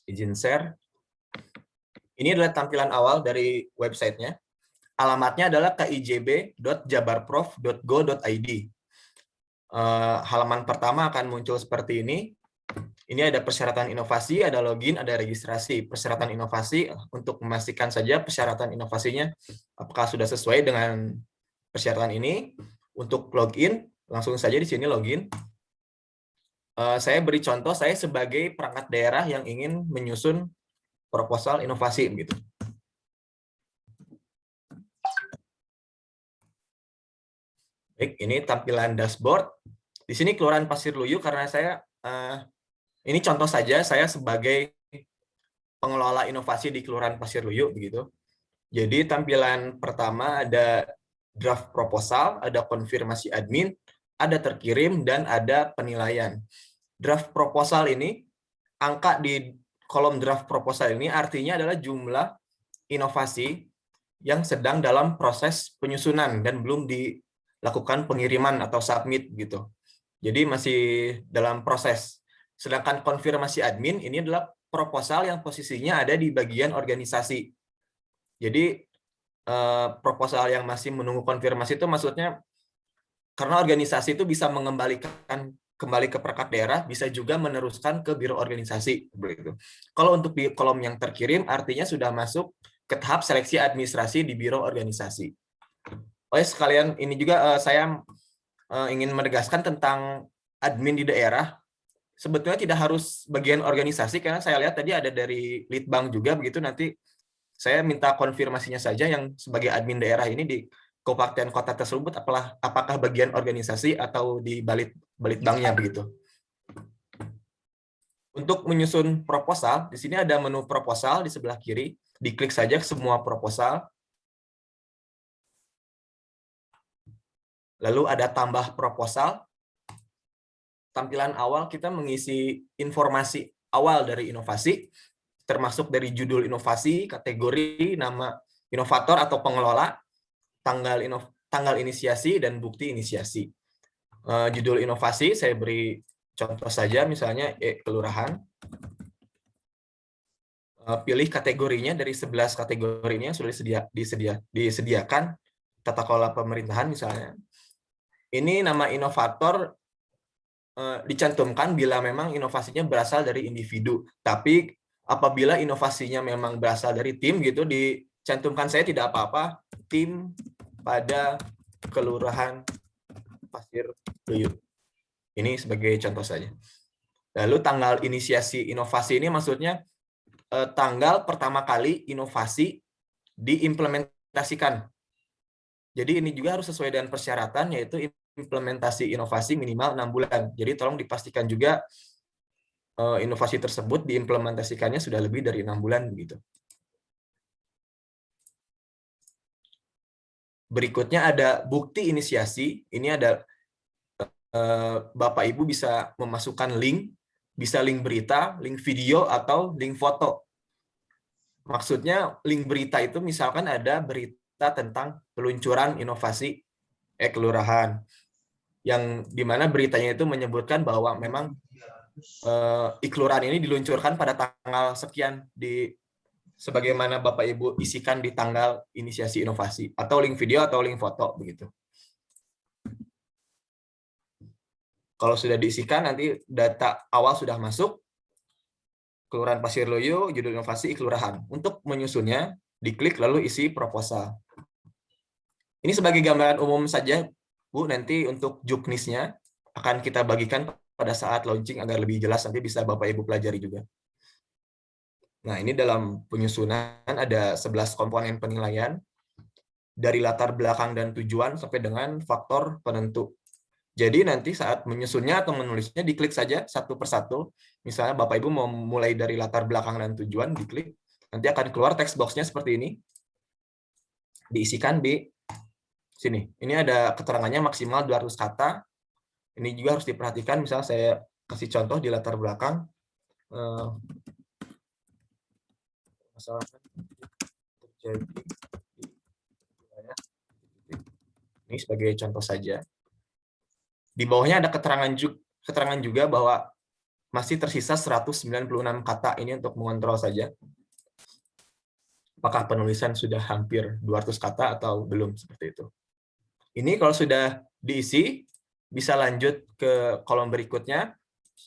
Izin share. Ini adalah tampilan awal dari websitenya. Alamatnya adalah kijb.jabarprof.go.id. Halaman pertama akan muncul seperti ini. Ini ada persyaratan inovasi, ada login, ada registrasi. Persyaratan inovasi, untuk memastikan saja persyaratan inovasinya apakah sudah sesuai dengan persyaratan ini. Untuk login, langsung saja di sini login. Saya beri contoh, saya sebagai perangkat daerah yang ingin menyusun proposal inovasi. Begitu. Baik, ini tampilan dashboard. Di sini Kelurahan Pasir Luyu, karena saya ini contoh saja, saya sebagai pengelola inovasi di Kelurahan Pasir Luyu, begitu. Jadi tampilan pertama ada draft proposal, ada konfirmasi admin, ada terkirim, dan ada penilaian. Draft proposal ini, angka di kolom draft proposal ini artinya adalah jumlah inovasi yang sedang dalam proses penyusunan dan belum dilakukan pengiriman atau submit, gitu. Jadi masih dalam proses. Sedangkan konfirmasi admin ini adalah proposal yang posisinya ada di bagian organisasi. Jadi proposal yang masih menunggu konfirmasi itu maksudnya karena organisasi itu bisa mengembalikan kembali ke perangkat daerah, bisa juga meneruskan ke biro organisasi. Begitu. Kalau untuk di kolom yang terkirim artinya sudah masuk ke tahap seleksi administrasi di biro organisasi. Sekalian ini juga saya ingin menegaskan tentang admin di daerah. Sebetulnya tidak harus bagian organisasi, karena saya lihat tadi ada dari Litbang juga, begitu. Nanti saya minta konfirmasinya saja yang sebagai admin daerah ini di kabupaten kota tersebut apakah bagian organisasi atau di Balitbangnya, begitu. Untuk menyusun proposal, di sini ada menu proposal di sebelah kiri. Diklik saja semua proposal. Lalu ada tambah proposal. Tampilan awal kita mengisi informasi awal dari inovasi, termasuk dari judul inovasi, kategori, nama inovator atau pengelola, tanggal inisiasi, dan bukti inisiasi. Judul inovasi saya beri contoh saja, misalnya kelurahan. Pilih kategorinya dari 11 kategorinya sudah disediakan, tata kelola pemerintahan misalnya. Ini nama inovator dicantumkan bila memang inovasinya berasal dari individu. Tapi apabila inovasinya memang berasal dari tim, gitu, dicantumkan saya tidak apa-apa, tim pada Kelurahan Pasir Luyu. Ini sebagai contoh saja. Lalu tanggal inisiasi inovasi ini maksudnya tanggal pertama kali inovasi diimplementasikan. Jadi ini juga harus sesuai dengan persyaratan, yaitu implementasi inovasi minimal 6 bulan. Jadi tolong dipastikan juga inovasi tersebut diimplementasikannya sudah lebih dari 6 bulan. Begitu. Berikutnya ada bukti inisiasi. Ini ada Bapak Ibu bisa memasukkan link, bisa link berita, link video, atau link foto. Maksudnya link berita itu misalkan ada berita tentang peluncuran inovasi kelurahan, yang dimana beritanya itu menyebutkan bahwa memang kelurahan ini diluncurkan pada tanggal sekian, sebagaimana Bapak Ibu isikan di tanggal inisiasi inovasi, atau link video atau link foto, begitu. Kalau sudah diisikan, nanti data awal sudah masuk, Kelurahan Pasir Loyo, judul inovasi kelurahan. Untuk menyusunnya, diklik lalu isi proposal. Ini sebagai gambaran umum saja, Bu, nanti untuk juknisnya akan kita bagikan pada saat launching agar lebih jelas, nanti bisa Bapak Ibu pelajari juga. Nah, ini dalam penyusunan ada 11 komponen penilaian, dari latar belakang dan tujuan sampai dengan faktor penentu. Jadi nanti saat menyusunnya atau menulisnya diklik saja satu persatu. Misalnya Bapak Ibu mau mulai dari latar belakang dan tujuan, diklik. Nanti akan keluar text box-nya seperti ini. Diisikan di sini. Ini ada keterangannya maksimal 200 kata. Ini juga harus diperhatikan. Misalnya saya kasih contoh di latar belakang. Masalahnya terjadi di wilayah. Ini sebagai contoh saja. Di bawahnya ada keterangan juga bahwa masih tersisa 196 kata ini untuk mengontrol saja. Apakah penulisan sudah hampir 200 kata atau belum, seperti itu. Ini kalau sudah diisi, bisa lanjut ke kolom berikutnya,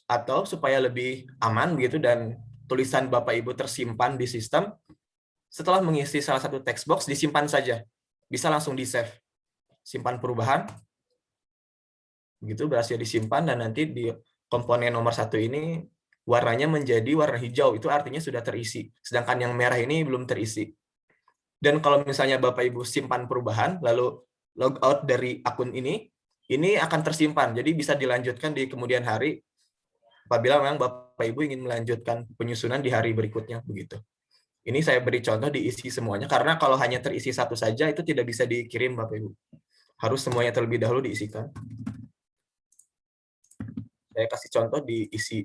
atau supaya lebih aman begitu dan tulisan Bapak Ibu tersimpan di sistem, setelah mengisi salah satu text box, disimpan saja. Bisa langsung di-save. Simpan perubahan, begitu berhasil disimpan, dan nanti di komponen nomor 1 ini warnanya menjadi warna hijau, itu artinya sudah terisi, sedangkan yang merah ini belum terisi. Dan kalau misalnya Bapak Ibu simpan perubahan lalu log out dari akun ini akan tersimpan, jadi bisa dilanjutkan di kemudian hari apabila memang Bapak Ibu ingin melanjutkan penyusunan di hari berikutnya, begitu. Ini saya beri contoh diisi semuanya, karena kalau hanya terisi satu saja itu tidak bisa dikirim Bapak Ibu, harus semuanya terlebih dahulu diisikan. Saya kasih contoh diisi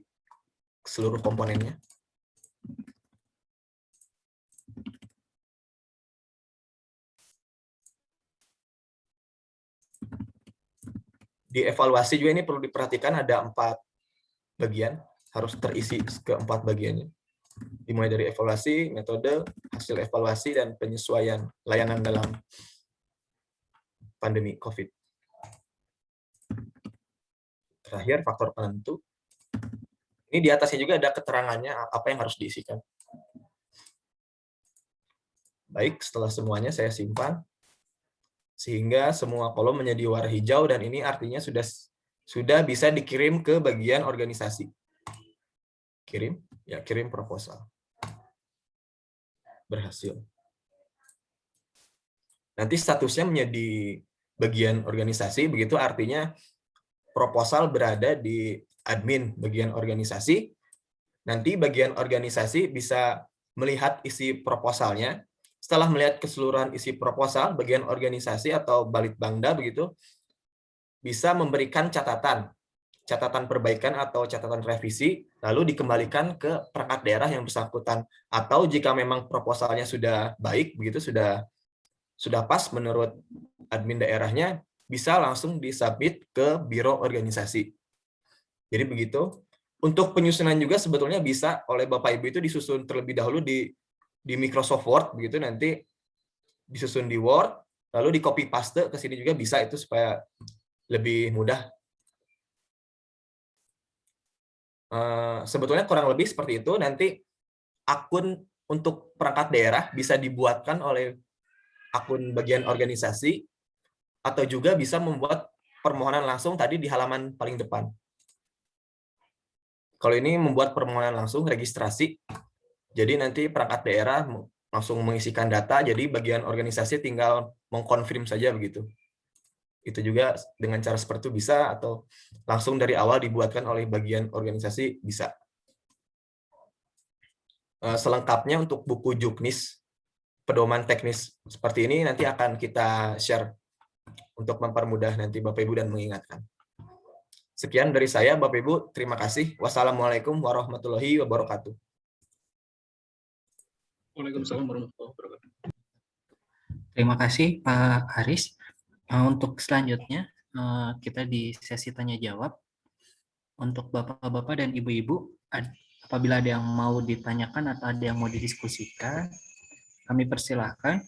seluruh komponennya. Di evaluasi juga ini perlu diperhatikan, ada 4 bagian, harus terisi ke 4 bagiannya. Dimulai dari evaluasi, metode, hasil evaluasi, dan penyesuaian layanan dalam pandemi COVID. Terakhir, faktor penentu. Ini di atasnya juga ada keterangannya apa yang harus diisikan. Baik, setelah semuanya saya simpan, sehingga semua kolom menjadi warna hijau, dan ini artinya sudah bisa dikirim ke bagian organisasi. Kirim, ya kirim proposal. Berhasil. Nanti statusnya menjadi bagian organisasi, begitu artinya proposal berada di admin bagian organisasi. Nanti bagian organisasi bisa melihat isi proposalnya. Setelah melihat keseluruhan isi proposal, bagian organisasi atau Balitbangda begitu bisa memberikan catatan perbaikan atau catatan revisi, lalu dikembalikan ke perangkat daerah yang bersangkutan. Atau jika memang proposalnya sudah baik, begitu sudah pas menurut admin daerahnya, bisa langsung disubmit ke biro organisasi. Jadi begitu. Untuk penyusunan juga sebetulnya bisa oleh Bapak Ibu itu disusun terlebih dahulu di Microsoft Word, begitu nanti disusun di Word, lalu di copy paste ke sini juga bisa, itu supaya lebih mudah. Sebetulnya kurang lebih seperti itu. Nanti akun untuk perangkat daerah bisa dibuatkan oleh akun bagian organisasi, atau juga bisa membuat permohonan langsung tadi di halaman paling depan. Kalau ini membuat permohonan langsung registrasi, jadi nanti perangkat daerah langsung mengisikan data, jadi bagian organisasi tinggal mengkonfirm saja begitu. Itu juga dengan cara seperti itu bisa, atau langsung dari awal dibuatkan oleh bagian organisasi bisa. Selengkapnya untuk buku juknis pedoman teknis seperti ini nanti akan kita share untuk mempermudah nanti Bapak Ibu dan mengingatkan. Sekian dari saya, Bapak Ibu. Terima kasih. Wassalamualaikum warahmatullahi wabarakatuh. Waalaikumsalam warahmatullahi wabarakatuh. Terima kasih Pak Haris. Untuk selanjutnya kita di sesi tanya jawab. Untuk Bapak-bapak dan Ibu-ibu, apabila ada yang mau ditanyakan atau ada yang mau didiskusikan, kami persilahkan.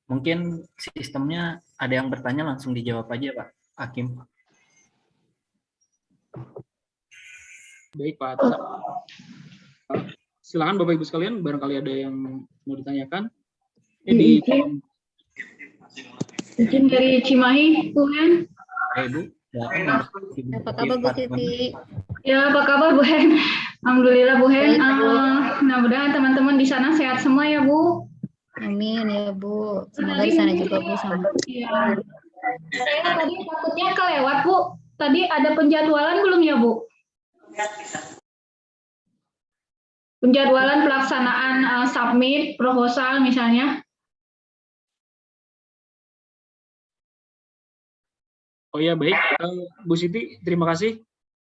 Mungkin sistemnya ada yang bertanya langsung dijawab aja Pak Hakim. Baik Pak Atta. Silakan Bapak Ibu sekalian, barangkali ada yang mau ditanyakan. Ini di kolom. Izin dari Cimahi, Bu Hen. Ibu. Apa kabar Bu Siti? Ya, apa kabar Bu Hen? Alhamdulillah Bu Hen. Mudah-mudahan teman-teman di sana sehat semua ya Bu. Amin ya Bu. Semoga di sana juga Bu sama. Iya. Saya tadi takutnya kelewat Bu. Tadi ada penjadwalan belum ya Bu? Penjadwalan pelaksanaan submit proposal misalnya. Oh ya baik, Bu Siti, terima kasih.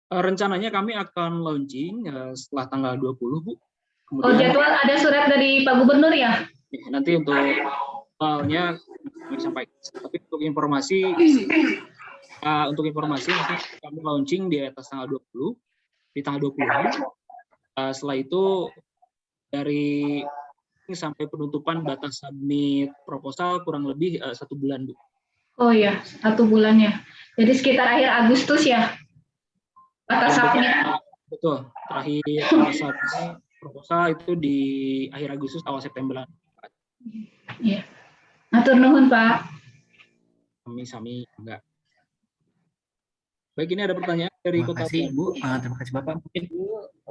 Rencananya kami akan launching setelah tanggal 20, Bu. Kemudian, jadwal ada surat dari Pak Gubernur ya? Nanti untuk awalnya kami sampaikan. Tapi untuk informasi nanti kami launching di atas tanggal 20, di tanggal 20. Setelah itu dari sampai penutupan batas submit proposal kurang lebih 1 bulan, Bu. Oh ya, 1 bulan ya. Jadi sekitar akhir Agustus ya? Batas submit. Betul. Terakhir submit proposal itu di akhir Agustus, awal September. Iya. Atur nuhun, Pak. Sami enggak. Baik, ini ada pertanyaan dari Terima kasih, Bu. Terima kasih, Bapak. Mungkin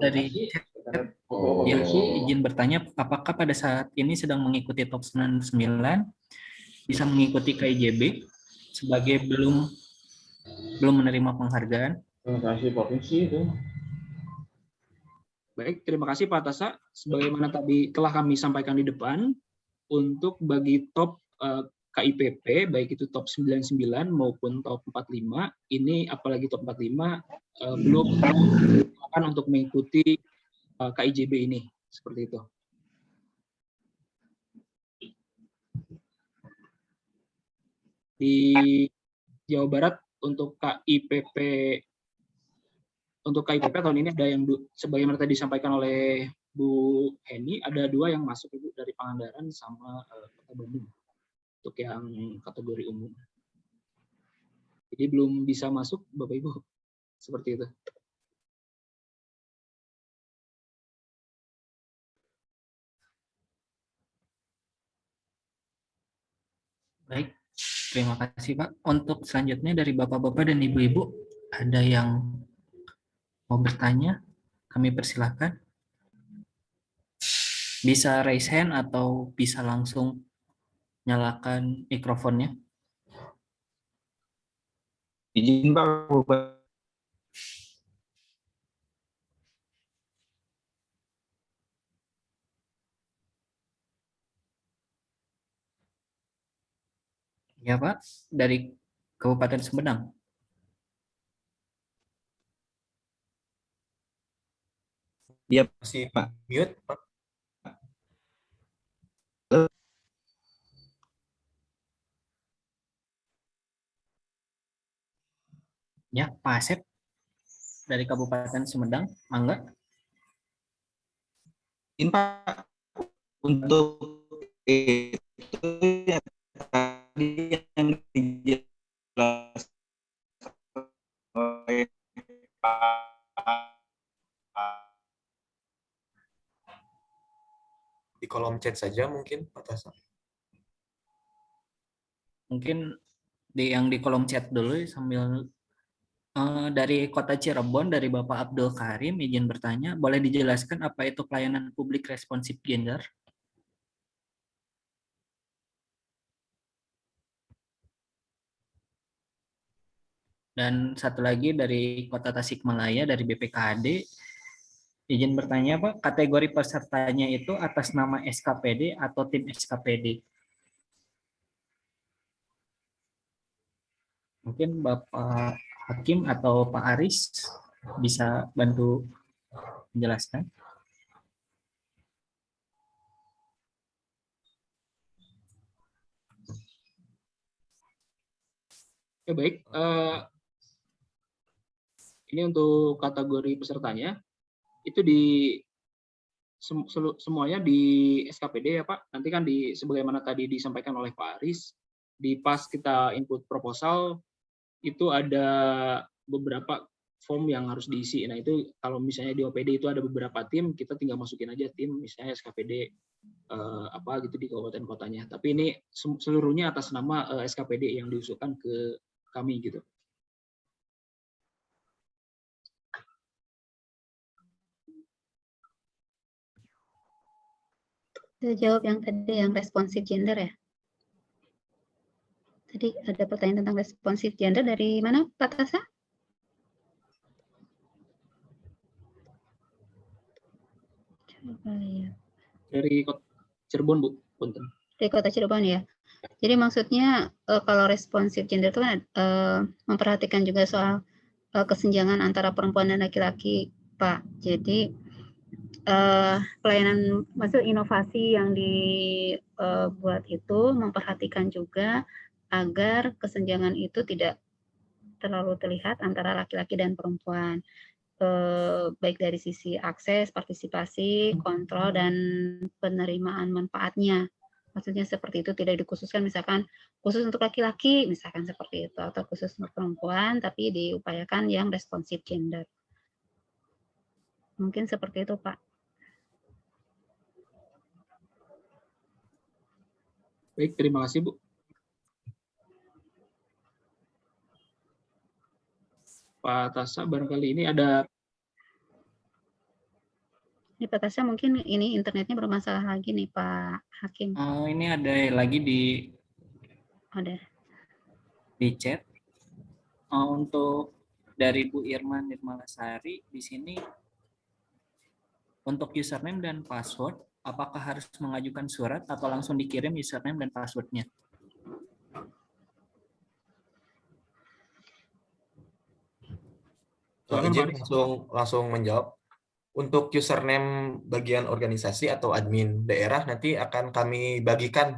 dari ya, izin bertanya, apakah pada saat ini sedang mengikuti Top 99 bisa mengikuti KIJB sebagai belum menerima penghargaan? Terima kasih provinsi itu. Baik, terima kasih Pak Tasa. Sebagaimana tadi telah kami sampaikan di depan, untuk bagi top KIPP, baik itu top 99 maupun top 45, ini apalagi top 45 belum akan untuk mengikuti KIJB ini, seperti itu. Di Jawa Barat untuk KIPP tahun ini ada yang sebagaimana tadi disampaikan oleh Bu Heni, ada 2 yang masuk Ibu dari Pangandaran sama Kota Bandung untuk yang kategori umum. Jadi belum bisa masuk Bapak Ibu, seperti itu. Baik, terima kasih Pak. Untuk selanjutnya dari Bapak-Bapak dan Ibu-Ibu, ada yang mau bertanya? Kami persilahkan. Bisa raise hand atau bisa langsung nyalakan mikrofonnya. Izin Pak. Ya Pak, dari Kabupaten Sumedang. Iya Masih Pak. mute, Pak. Ya, Pak Asep dari Kabupaten Sumedang, mangga. Ini Pak, untuk itu ya tadi yang dijelaskan oleh Pak. Di kolom chat saja mungkin, Pak Tasa. Mungkin yang di kolom chat dulu sambil dari Kota Cirebon, dari Bapak Abdul Karim, izin bertanya, boleh dijelaskan apa itu pelayanan publik responsif gender? Dan satu lagi dari Kota Tasikmalaya, dari BPKAD, izin bertanya Pak, kategori pesertanya itu atas nama SKPD atau tim SKPD? Mungkin Bapak Hakim atau Pak Aris bisa bantu menjelaskan. Ya baik, ini untuk kategori pesertanya itu di semuanya di SKPD ya Pak. Nanti kan sebagaimana tadi disampaikan oleh Pak Aris, di pas kita input proposal itu ada beberapa form yang harus diisi. Nah itu kalau misalnya di OPD itu ada beberapa tim, kita tinggal masukin aja tim, misalnya SKPD apa gitu di kabupaten kotanya. Tapi ini seluruhnya atas nama SKPD yang diusulkan ke kami gitu. Saya jawab yang tadi yang responsif gender ya. Tadi ada pertanyaan tentang responsif gender dari mana, Pak Tasa? Coba lihat. Dari Kota Cirebon, Bu. Punten. Dari Kota Cirebon ya. Jadi maksudnya kalau responsif gender itu kan memperhatikan juga soal kesenjangan antara perempuan dan laki-laki, Pak. Jadi pelayanan, maksud inovasi yang dibuat itu memperhatikan juga agar kesenjangan itu tidak terlalu terlihat antara laki-laki dan perempuan, baik dari sisi akses, partisipasi, kontrol, dan penerimaan manfaatnya. Maksudnya seperti itu, tidak dikhususkan misalkan khusus untuk laki-laki, misalkan seperti itu, atau khusus untuk perempuan, tapi diupayakan yang responsif gender. Mungkin seperti itu, Pak. Baik, terima kasih, Bu. Pak Tasa, barangkali ini ada... Ini Pak Tasa, mungkin ini internetnya bermasalah lagi nih, Pak Hakim. Oh, ini ada lagi di chat. Untuk dari Bu Irma Nirmalasari di sini, untuk username dan password, apakah harus mengajukan surat atau langsung dikirim username dan passwordnya? Izin langsung menjawab. Untuk username bagian organisasi atau admin daerah nanti akan kami bagikan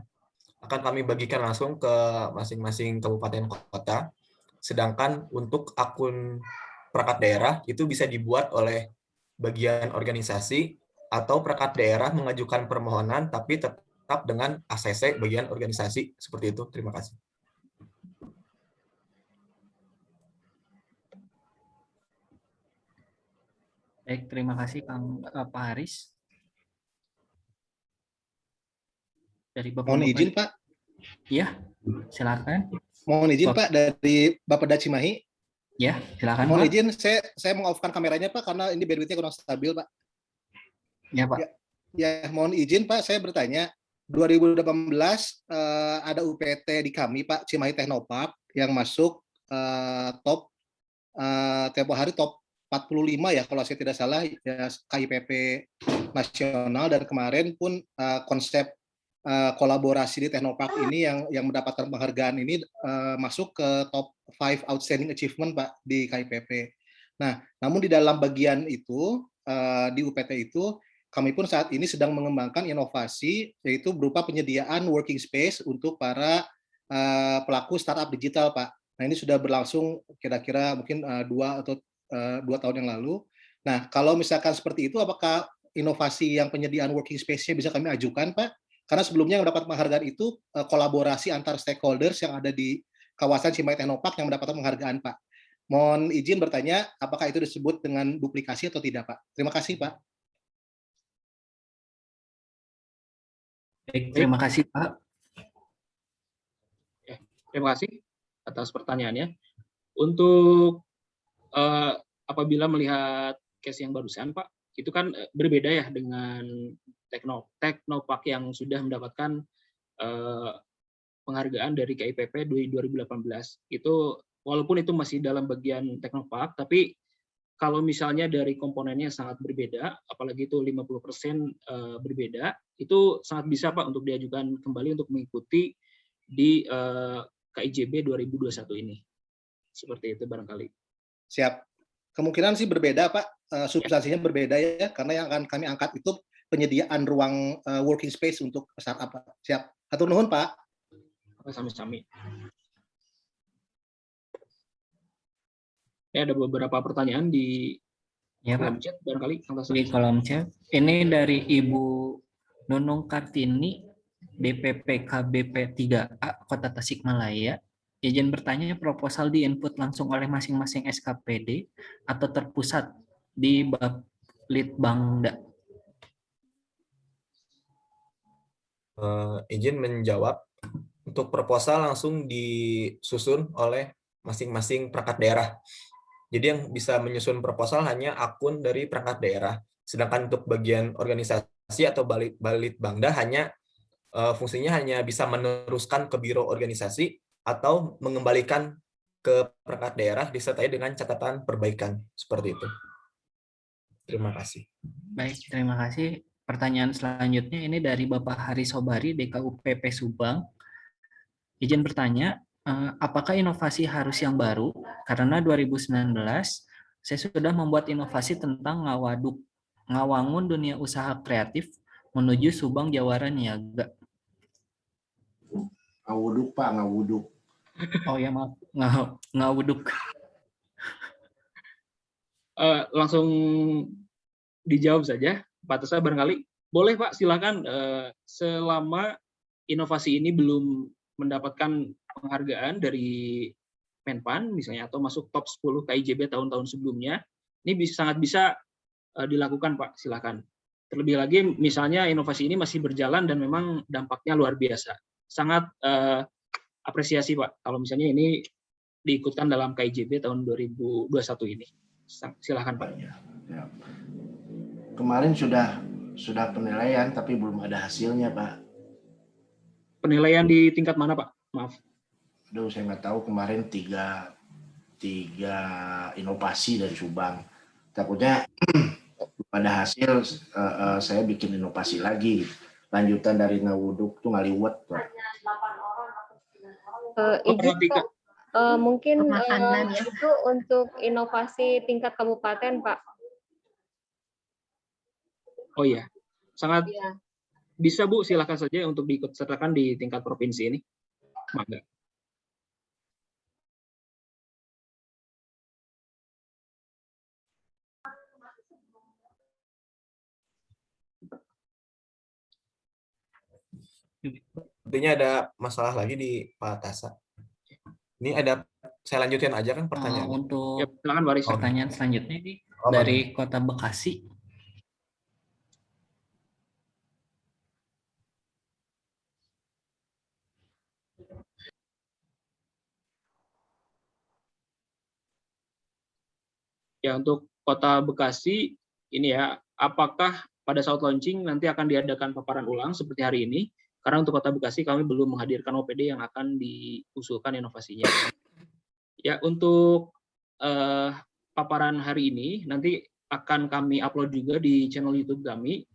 langsung ke masing-masing kabupaten kota. Sedangkan untuk akun perangkat daerah itu bisa dibuat oleh bagian organisasi atau perangkat daerah mengajukan permohonan tapi tetap dengan ACC bagian organisasi. Seperti itu. Terima kasih. Baik, terima kasih Pak Haris. Dari Bapak. Mohon izin, Pak. Iya, silakan. Mohon izin, Pak, dari Bapak Cimahi. Ya, silakan. Mohon Pak. izin, saya meng-off-kan kameranya, Pak, karena ini bandwidth-nya kurang stabil, Pak. Ya, Pak. Ya, mohon izin, Pak, saya bertanya. 2018 ada UPT di kami, Pak, Cimahi Technopark, yang masuk top tempo hari top 45 ya kalau saya tidak salah ya, KIPP nasional, dan kemarin pun konsep kolaborasi di Technopark ini yang mendapatkan penghargaan ini masuk ke top 5 outstanding achievement, Pak, di KIPP. Nah, namun di dalam bagian itu di UPT itu kami pun saat ini sedang mengembangkan inovasi, yaitu berupa penyediaan working space untuk para pelaku startup digital, Pak. Nah, ini sudah berlangsung kira-kira mungkin 2 tahun yang lalu. Nah, kalau misalkan seperti itu, apakah inovasi yang penyediaan working space-nya bisa kami ajukan, Pak? Karena sebelumnya yang mendapat penghargaan itu kolaborasi antar stakeholders yang ada di kawasan Cimahi Technopark yang mendapatkan penghargaan, Pak. Mohon izin bertanya, apakah itu disebut dengan duplikasi atau tidak, Pak? Terima kasih, Pak. Baik, terima kasih, Pak. Terima kasih atas pertanyaannya. Untuk apabila melihat case yang barusan, Pak, itu kan berbeda ya dengan Technopark yang sudah mendapatkan penghargaan dari KIPP 2018. Itu walaupun itu masih dalam bagian Technopark, tapi kalau misalnya dari komponennya sangat berbeda, apalagi itu 50% berbeda, itu sangat bisa, Pak, untuk diajukan kembali untuk mengikuti di KIJB 2021 ini. Seperti itu barangkali. Siap. Kemungkinan sih berbeda, Pak. Substansinya berbeda ya, karena yang akan kami angkat itu penyediaan ruang working space untuk startup, Pak. Siap. Hatur nuhun, Pak. Sami-sami. Ya, ada beberapa pertanyaan di kolom chat barangkali. Di kolom chat. Ini dari Ibu Nunung Kartini, DPP KBP 3A Kota Tasikmalaya. Izin bertanya, proposal di-input langsung oleh masing-masing SKPD atau terpusat di Litbangda? Izin menjawab. Untuk proposal langsung disusun oleh masing-masing perangkat daerah. Jadi yang bisa menyusun proposal hanya akun dari perangkat daerah. Sedangkan untuk bagian organisasi atau Balitbangda hanya fungsinya hanya bisa meneruskan ke biro organisasi atau mengembalikan ke perangkat daerah disertai dengan catatan perbaikan. Seperti itu. Terima kasih. Baik, terima kasih. Pertanyaan selanjutnya ini dari Bapak Hari Sobari, DKUPP Subang. Izin bertanya, apakah inovasi harus yang baru? Karena 2019 saya sudah membuat inovasi tentang ngawangun dunia usaha kreatif menuju Subang Jawara Niaga. Ngawuduk Pak, ngawuduk. Oh ya maaf, ngawuduk. Langsung dijawab saja, Pak Tesa barangkali. Boleh Pak, silakan. Selama inovasi ini belum mendapatkan penghargaan dari Menpan misalnya atau masuk top 10 KIJB tahun-tahun sebelumnya, ini sangat bisa dilakukan Pak, silakan. Terlebih lagi misalnya inovasi ini masih berjalan dan memang dampaknya luar biasa. Sangat apresiasi Pak kalau misalnya ini diikutkan dalam KIJB tahun 2021 ini. Silakan Pak. Ya. Kemarin sudah penilaian tapi belum ada hasilnya Pak. Penilaian di tingkat mana Pak? Maaf. Aduh, saya nggak tahu, kemarin tiga inovasi dari Subang. Takutnya pada hasil saya bikin inovasi lagi. Lanjutan dari ngawuduk tuh ngaliwet. Izin Pak, mungkin itu untuk inovasi tingkat kabupaten Pak. Oh iya, sangat bisa Bu, silakan saja untuk diikut sertakan di tingkat provinsi ini. Mangga. Sepertinya ada masalah lagi di Pak Tasa. Ini ada, saya lanjutin aja kan pertanyaan. Untuk ya, silakan Baris. Pertanyaan selanjutnya ini dari Kota Bekasi. Ya, untuk Kota Bekasi ini ya, apakah pada saat launching nanti akan diadakan paparan ulang seperti hari ini? Karena untuk Kota Bekasi kami belum menghadirkan OPD yang akan diusulkan inovasinya. Ya, untuk paparan hari ini nanti akan kami upload juga di channel YouTube kami,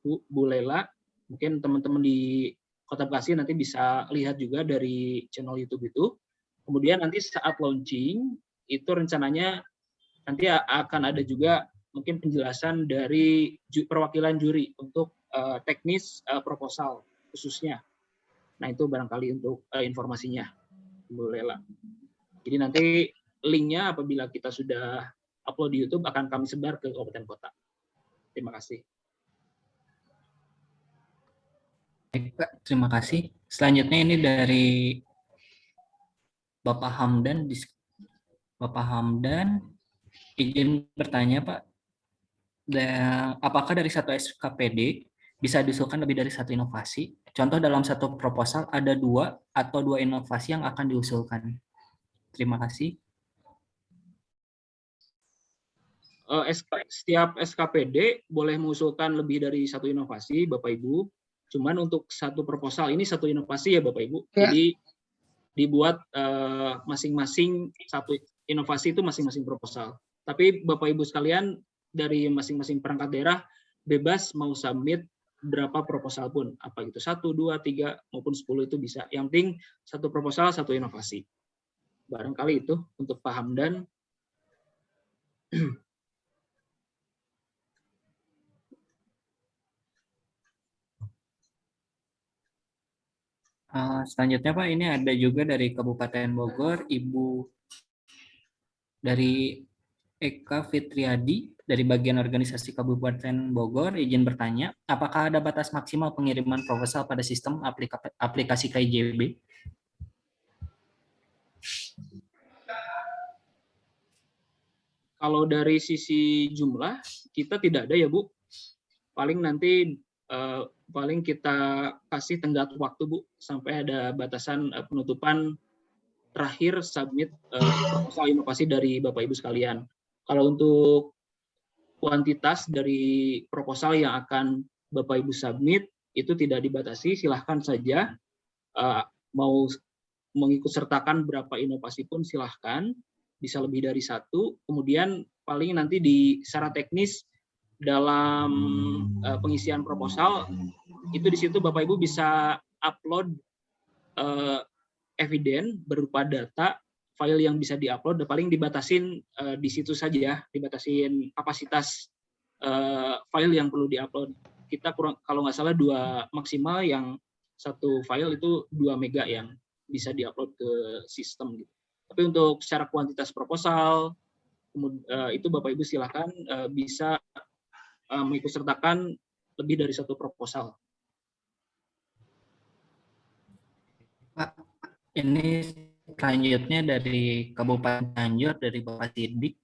Bu Lela. Mungkin teman-teman di Kota Bekasi nanti bisa lihat juga dari channel YouTube itu. Kemudian nanti saat launching itu rencananya nanti akan ada juga mungkin penjelasan dari perwakilan juri untuk teknis proposal khususnya. Nah itu barangkali untuk informasinya, Bu Lela. Jadi nanti linknya apabila kita sudah upload di YouTube akan kami sebar ke kabupaten kota. Terima kasih. Baik, Pak, terima kasih. Selanjutnya ini dari Bapak Hamdan. Bapak Hamdan, izin bertanya Pak, apakah dari satu SKPD bisa diusulkan lebih dari satu inovasi? Contoh dalam satu proposal ada 2 atau 2 inovasi yang akan diusulkan. Terima kasih. Setiap SKPD boleh mengusulkan lebih dari satu inovasi, Bapak Ibu. Cuman untuk satu proposal ini satu inovasi ya Bapak Ibu. Ya. Jadi dibuat masing-masing satu inovasi itu masing-masing proposal. Tapi Bapak Ibu sekalian dari masing-masing perangkat daerah bebas mau submit berapa proposal pun, apa gitu 1, 2, 3 maupun 10 itu bisa. Yang penting satu proposal satu inovasi. Barangkali itu untuk Pak Hamdan. Selanjutnya Pak, ini ada juga dari Kabupaten Bogor, Ibu dari Eka Fitriadi dari bagian organisasi Kabupaten Bogor, izin bertanya, apakah ada batas maksimal pengiriman proposal pada sistem aplikasi KIJB? Kalau dari sisi jumlah kita tidak ada ya Bu. Paling nanti paling kita kasih tenggat waktu Bu sampai ada batasan penutupan terakhir submit proposal inovasi dari Bapak Ibu sekalian. Kalau untuk kuantitas dari proposal yang akan Bapak Ibu submit itu tidak dibatasi, silahkan saja mau mengikut sertakan berapa inovasi pun silahkan, bisa lebih dari satu. Kemudian paling nanti secara teknis dalam pengisian proposal itu di situ Bapak Ibu bisa upload eviden berupa data file yang bisa diupload, paling dibatasin di situ saja, dibatasin kapasitas file yang perlu diupload. Kita kurang, kalau nggak salah 2 maksimal, yang satu file itu 2 mega yang bisa diupload ke sistem gitu. Tapi untuk secara kuantitas proposal itu Bapak Ibu silakan bisa mengikut sertakan lebih dari satu proposal. Pak, ini selanjutnya dari Kabupaten Cianjur, dari Bapak Sidik.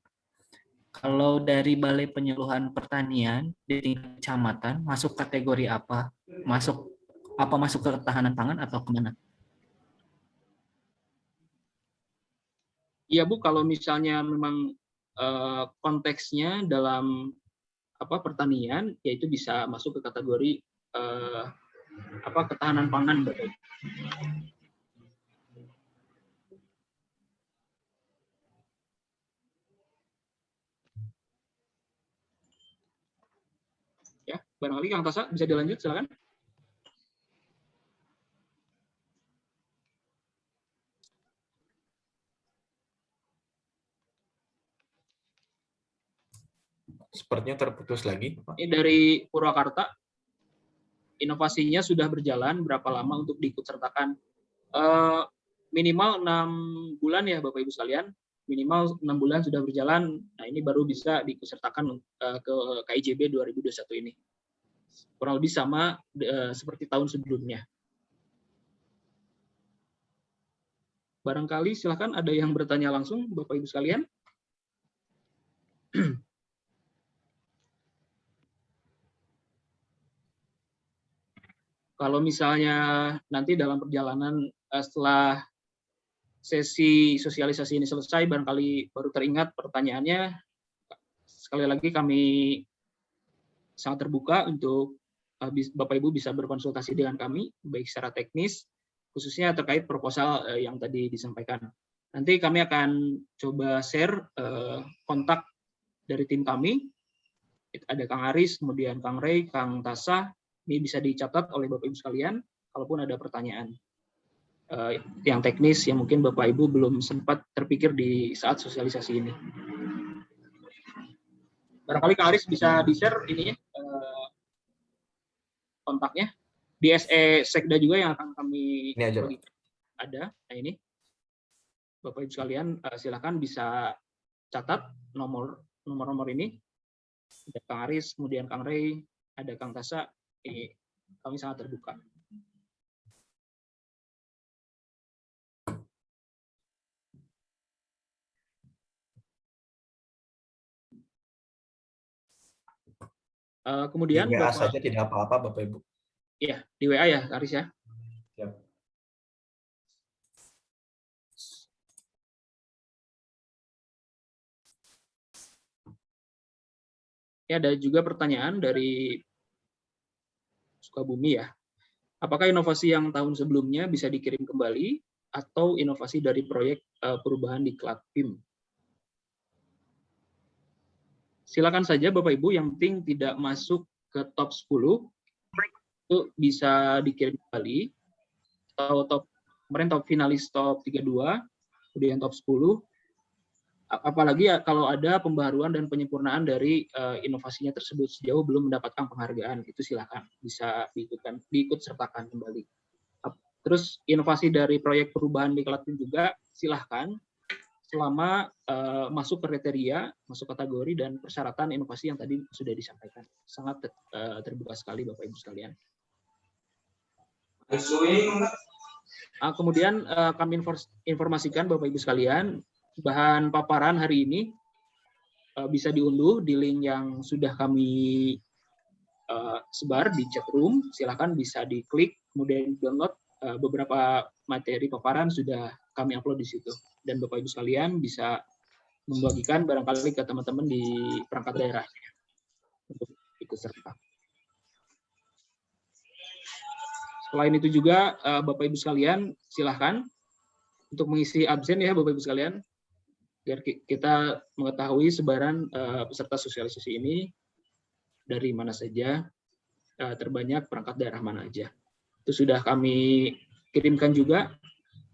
Kalau dari Balai Penyuluhan Pertanian di tingkat kecamatan masuk kategori apa? Masuk ke ketahanan pangan atau kemana? Iya Bu, kalau misalnya memang konteksnya dalam pertanian, yaitu bisa masuk ke kategori ketahanan pangan. Ya, barangkali Kang Tasa bisa dilanjut, silakan. Sepertinya terputus lagi. Ini dari Purwakarta. Inovasinya sudah berjalan berapa lama untuk diikut sertakan? Minimal 6 bulan ya Bapak Ibu sekalian. Minimal 6 bulan sudah berjalan. Nah, ini baru bisa diikut sertakan ke KIJB 2021 ini. Kurang lebih sama seperti tahun sebelumnya. Barangkali silakan ada yang bertanya langsung Bapak Ibu sekalian. Kalau misalnya nanti dalam perjalanan setelah sesi sosialisasi ini selesai, barangkali baru teringat pertanyaannya, sekali lagi kami sangat terbuka untuk Bapak Ibu bisa berkonsultasi dengan kami, baik secara teknis, khususnya terkait proposal yang tadi disampaikan. Nanti kami akan coba share kontak dari tim kami, ada Kang Aris, kemudian Kang Rey, Kang Tasa. Ini bisa dicatat oleh Bapak Ibu sekalian, kalaupun ada pertanyaan yang teknis yang mungkin Bapak Ibu belum sempat terpikir di saat sosialisasi ini. Barangkali Kang Aris bisa di-share ini kontaknya. Di SE Sekda juga yang akan kami bagi. Ada, nah ini. Bapak Ibu sekalian silakan bisa catat nomor ini. Ada Kang Aris, kemudian Kang Rey, ada Kang Tasa. Kami sangat terbuka. Kemudian di WA saja tidak apa-apa Bapak Ibu. Iya, di WA ya, Aris ya. Siap. Ya, ada juga pertanyaan dari Sukabumi ya. Apakah inovasi yang tahun sebelumnya bisa dikirim kembali atau inovasi dari proyek perubahan di Klatpim? Silakan saja Bapak Ibu, yang penting tidak masuk ke top 10 itu bisa dikirim kembali. Atau kemarin top finalis top 32, kemudian top 10. Apalagi ya kalau ada pembaruan dan penyempurnaan dari inovasinya tersebut sejauh belum mendapatkan penghargaan, itu silakan bisa diikut sertakan kembali. Terus inovasi dari proyek perubahan di Klatpim juga silahkan, selama masuk kriteria, masuk kategori dan persyaratan inovasi yang tadi sudah disampaikan. Sangat terbuka sekali Bapak Ibu sekalian. Kemudian kami informasikan Bapak Ibu sekalian, bahan paparan hari ini bisa diunduh di link yang sudah kami sebar di chat room. Silakan bisa diklik, kemudian download. Beberapa materi paparan sudah kami upload di situ. Dan Bapak Ibu sekalian bisa membagikan barangkali ke teman-teman di perangkat daerahnya untuk ikut serta. Selain itu juga Bapak Ibu sekalian silahkan untuk mengisi absen ya Bapak Ibu sekalian, biar kita mengetahui sebaran peserta sosialisasi ini dari mana saja, terbanyak perangkat daerah mana aja. Itu sudah kami kirimkan juga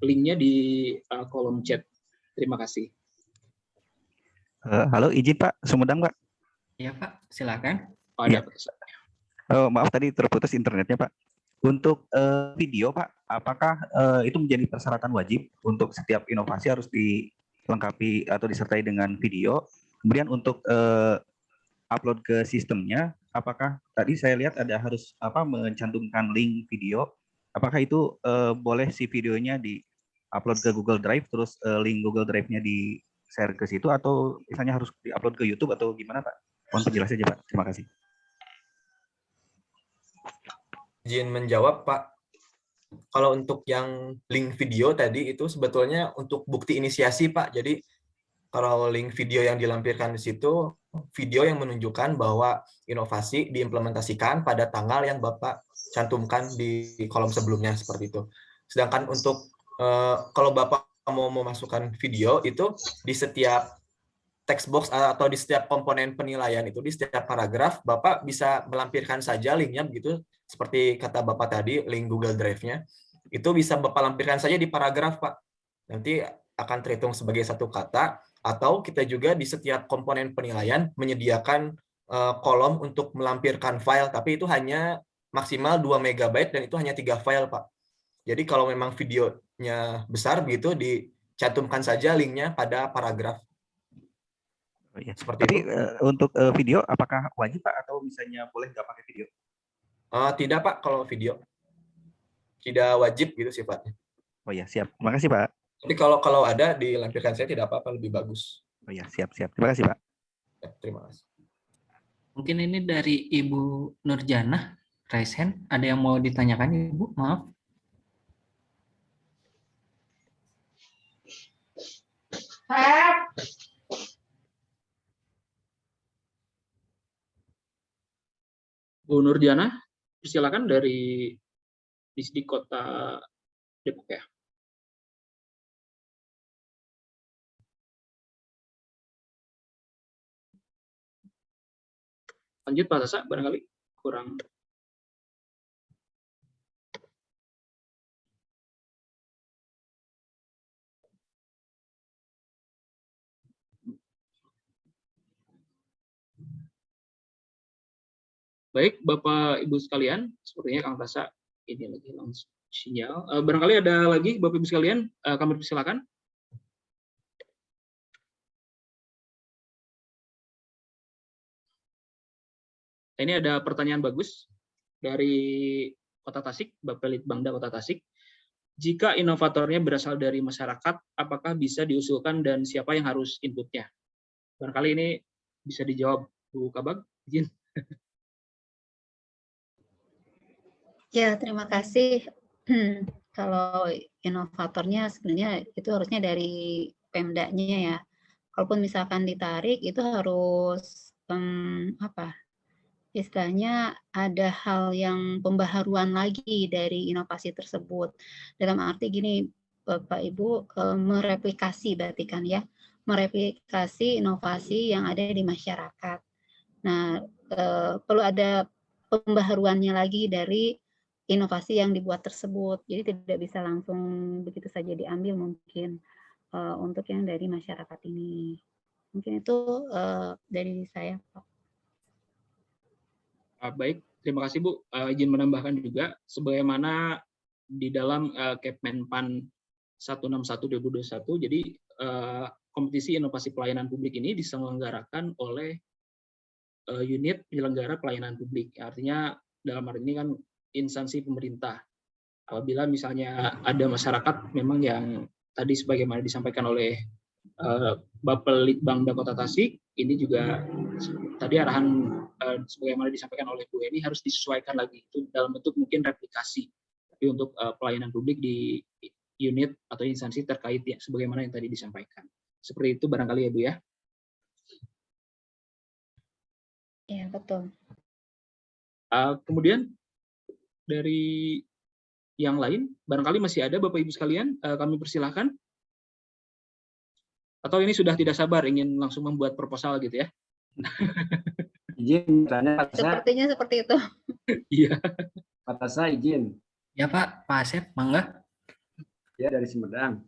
linknya di kolom chat. Terima kasih. Halo, izin Pak, Sumedang Pak. Iya Pak, silakan. Ada. Maaf tadi terputus internetnya Pak. Untuk video Pak, apakah itu menjadi persyaratan wajib untuk setiap inovasi harus dilengkapi atau disertai dengan video? Kemudian untuk upload ke sistemnya, apakah tadi saya lihat ada harus mencantumkan link video? Apakah itu boleh si videonya di-upload ke Google Drive, terus link Google Drive-nya di-share ke situ, atau misalnya harus di-upload ke YouTube atau gimana Pak? Mohon penjelasan aja Pak. Terima kasih. Izin menjawab Pak. Kalau untuk yang link video tadi itu sebetulnya untuk bukti inisiasi Pak. Jadi kalau link video yang dilampirkan di situ, video yang menunjukkan bahwa inovasi diimplementasikan pada tanggal yang Bapak cantumkan di kolom sebelumnya seperti itu. Sedangkan untuk kalau Bapak mau memasukkan video itu di setiap text box atau di setiap komponen penilaian itu, di setiap paragraf, Bapak bisa melampirkan saja linknya begitu, seperti kata Bapak tadi, link Google Drive-nya. Itu bisa Bapak lampirkan saja di paragraf, Pak. Nanti akan terhitung sebagai satu kata, atau kita juga di setiap komponen penilaian menyediakan kolom untuk melampirkan file, tapi itu hanya maksimal 2 MB dan itu hanya 3 file, Pak. Jadi kalau memang videonya besar begitu, dicantumkan saja linknya pada paragraf. Oh, iya. Seperti Tapi itu. untuk video apakah wajib Pak atau misalnya boleh nggak pakai video? Tidak Pak, kalau video tidak wajib gitu sifatnya. Oh ya, siap. Terima kasih Pak. Tapi kalau ada dilampirkan saya tidak apa-apa, lebih bagus. Oh ya, siap. Terima kasih Pak. Ya, terima kasih. Mungkin ini dari Ibu Nurjanah, raise hand. Ada yang mau ditanyakan Ibu? Maaf. Bu Nurjanah, silakan dari Disdik Kota Depok ya. Lanjut Pak Sasa, barangkali kurang. Baik, Bapak Ibu sekalian, sepertinya Kang Tasa ini lagi langsung sinyal. Barangkali ada lagi Bapak Ibu sekalian, kami persilakan. Ini ada pertanyaan bagus dari Kota Tasik, Bapak Litbangda Kota Tasik. Jika inovatornya berasal dari masyarakat, apakah bisa diusulkan dan siapa yang harus inputnya? Barangkali ini bisa dijawab Bu Kabag, izin. Ya, terima kasih. Kalau inovatornya sebenarnya itu harusnya dari Pemdanya ya. Kalaupun misalkan ditarik itu harus istilahnya ada hal yang pembaharuan lagi dari inovasi tersebut. Dalam arti gini, Bapak Ibu, mereplikasi berarti kan ya, mereplikasi inovasi yang ada di masyarakat. Nah, perlu ada pembaharuannya lagi dari inovasi yang dibuat tersebut. Jadi tidak bisa langsung begitu saja diambil mungkin untuk yang dari masyarakat ini. Mungkin itu dari saya, Pak. Baik, terima kasih Bu. Izin menambahkan juga, sebagaimana di dalam Kepmenpan 161/2021, jadi kompetisi inovasi pelayanan publik ini diselenggarakan oleh unit penyelenggara pelayanan publik. Artinya dalam hal ini kan instansi pemerintah. Apabila misalnya ada masyarakat memang yang tadi sebagaimana disampaikan oleh Bapelitbang Kota Tasik ini juga tadi arahan sebagaimana disampaikan oleh Bu Eni harus disesuaikan lagi itu dalam bentuk mungkin replikasi, tapi untuk pelayanan publik di unit atau instansi terkait ya sebagaimana yang tadi disampaikan. Seperti itu barangkali ya Bu ya. Ya betul. Kemudian dari yang lain barangkali masih ada Bapak Ibu sekalian, kami persilahkan. Atau ini sudah tidak sabar ingin langsung membuat proposal gitu ya? Izin tanya Pak Tasa. Sepertinya seperti itu. Iya. Pak Tasa izin. Ya Pak, Pak Asep, mangga. Ya dari Sumedang.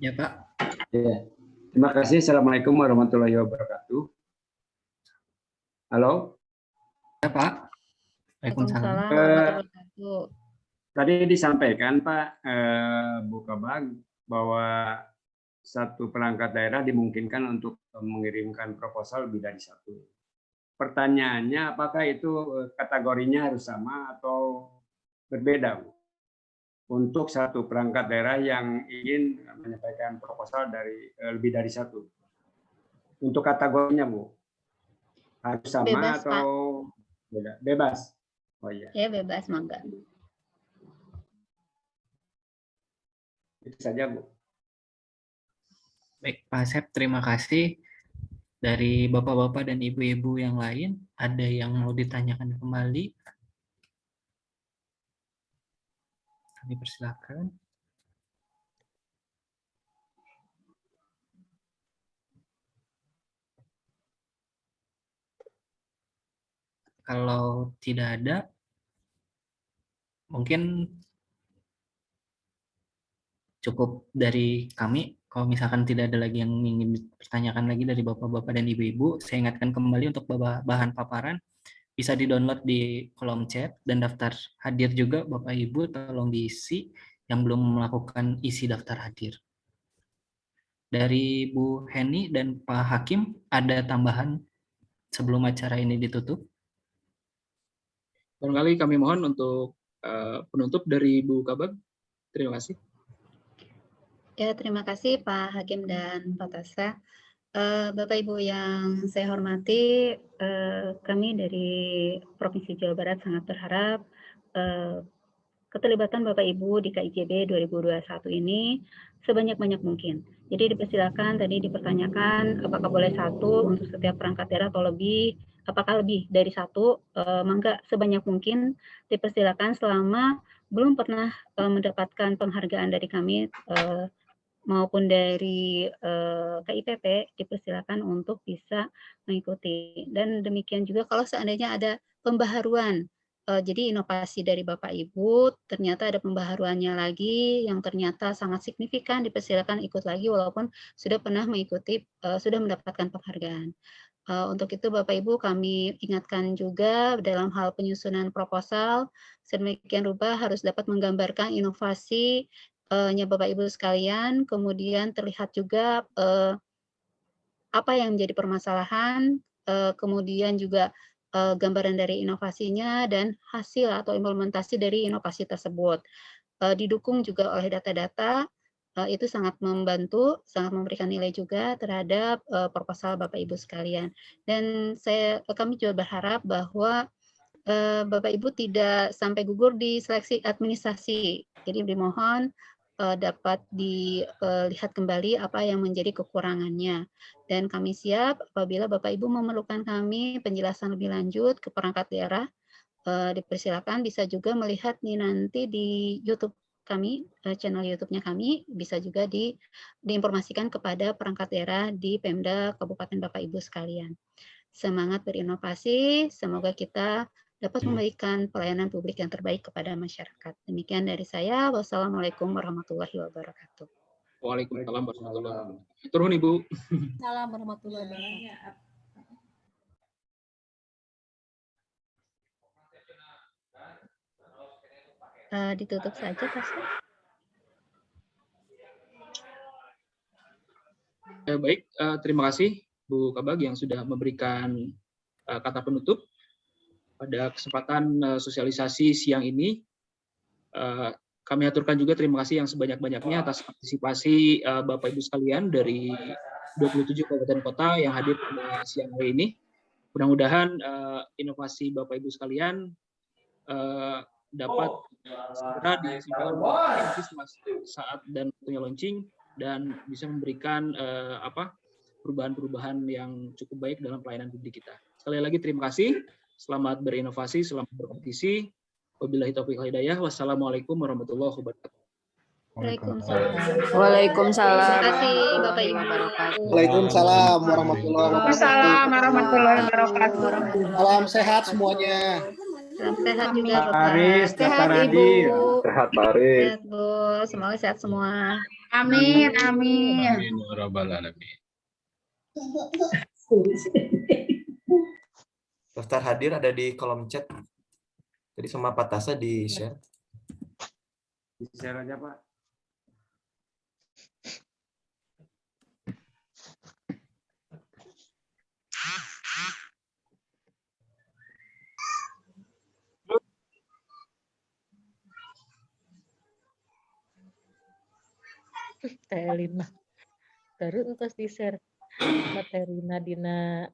Ya Pak. Ya. Terima kasih. Assalamualaikum warahmatullahi wabarakatuh. Halo. Ya Pak. Waalaikumsalam. Tadi disampaikan Pak Bu Kabag bahwa satu perangkat daerah dimungkinkan untuk mengirimkan proposal lebih dari satu. Pertanyaannya, apakah itu kategorinya harus sama atau berbeda, Bu? Untuk satu perangkat daerah yang ingin menyampaikan proposal dari lebih dari satu. Untuk kategorinya, Bu, harus sama bebas, atau Pak. Beda? Bebas. Oh iya. Ya bebas, mangga. Itu saja, Bu. Baik, Pak Asep, terima kasih. Dari Bapak-Bapak dan Ibu-Ibu yang lain, ada yang mau ditanyakan kembali? Kami persilakan. Kalau tidak ada, mungkin cukup dari kami. Kalau misalkan tidak ada lagi yang ingin dipertanyakan lagi dari Bapak-Bapak dan Ibu-Ibu, saya ingatkan kembali untuk bahan paparan bisa di-download di kolom chat dan daftar hadir juga Bapak Ibu tolong diisi yang belum melakukan isi daftar hadir. Dari Bu Heni dan Pak Hakim, ada tambahan sebelum acara ini ditutup? Barangkali kami mohon untuk penutup dari Bu Kabag. Terima kasih. Ya, terima kasih Pak Hakim dan Pak Tasa. Bapak Ibu yang saya hormati, kami dari Provinsi Jawa Barat sangat berharap keterlibatan Bapak Ibu di KIJB 2021 ini sebanyak-banyak mungkin. Jadi dipersilakan tadi dipertanyakan apakah boleh satu untuk setiap perangkat daerah atau lebih, apakah lebih dari satu, mangga sebanyak mungkin dipersilakan selama belum pernah mendapatkan penghargaan dari kami maupun dari KIPP, dipersilakan untuk bisa mengikuti. Dan demikian juga kalau seandainya ada pembaharuan, jadi inovasi dari Bapak Ibu, ternyata ada pembaharuannya lagi yang ternyata sangat signifikan, dipersilakan ikut lagi walaupun sudah pernah mengikuti, sudah mendapatkan penghargaan. Untuk itu Bapak Ibu kami ingatkan juga dalam hal penyusunan proposal, sedemikian rupa harus dapat menggambarkan inovasi Bapak Ibu sekalian, kemudian terlihat juga apa yang menjadi permasalahan, kemudian juga gambaran dari inovasinya dan hasil atau implementasi dari inovasi tersebut. Didukung juga oleh data-data, itu sangat membantu, sangat memberikan nilai juga terhadap proposal Bapak Ibu sekalian. Dan kami juga berharap bahwa Bapak Ibu tidak sampai gugur di seleksi administrasi. Jadi dimohon dapat dilihat kembali apa yang menjadi kekurangannya. Dan kami siap apabila Bapak Ibu memerlukan kami penjelasan lebih lanjut ke perangkat daerah, dipersilakan bisa juga melihat nih nanti di YouTube kami, channel YouTube-nya kami, bisa juga diinformasikan kepada perangkat daerah di Pemda Kabupaten Bapak Ibu sekalian. Semangat berinovasi, semoga kita dapat memberikan pelayanan publik yang terbaik kepada masyarakat. Demikian dari saya. Wassalamualaikum warahmatullahi wabarakatuh. Waalaikumsalam warahmatullahi wabarakatuh. Turun Ibu. Salam warahmatullahi wabarakatuh. Ditutup saja, Pastor. Baik, terima kasih Bu Kabag yang sudah memberikan kata penutup. Pada kesempatan sosialisasi siang ini, kami aturkan juga terima kasih yang sebanyak-banyaknya atas partisipasi Bapak Ibu sekalian dari 27 kabupaten kota yang hadir pada siang hari ini. Mudah-mudahan inovasi Bapak Ibu sekalian dapat segera disampaikan saat dan waktunya launching dan bisa memberikan perubahan-perubahan yang cukup baik dalam pelayanan publik kita. Sekali lagi terima kasih, selamat berinovasi, selamat berkompetisi. Wabillahi taufiq wal hidayah. Wassalamualaikum warahmatullahi wabarakatuh. Waalaikumsalam. Waalaikumsalam. Terima kasih Bapak Ibu. Waalaikumsalam warahmatullahi wabarakatuh. Waalaikumsalam warahmatullahi wabarakatuh. Salam sehat semuanya. Salam sehat juga Pak Bapak. Aris, Sehat Dr. Ibu. Adi. Sehat Pak Aris. Sehat Bu. Semoga sehat semua. Amin, amin. Amin ya rabbal alamin. Daftar hadir ada di kolom chat. Jadi sama Pak Tasa di share. Di share aja Pak. Teh Lina. Baru entos di share materina dina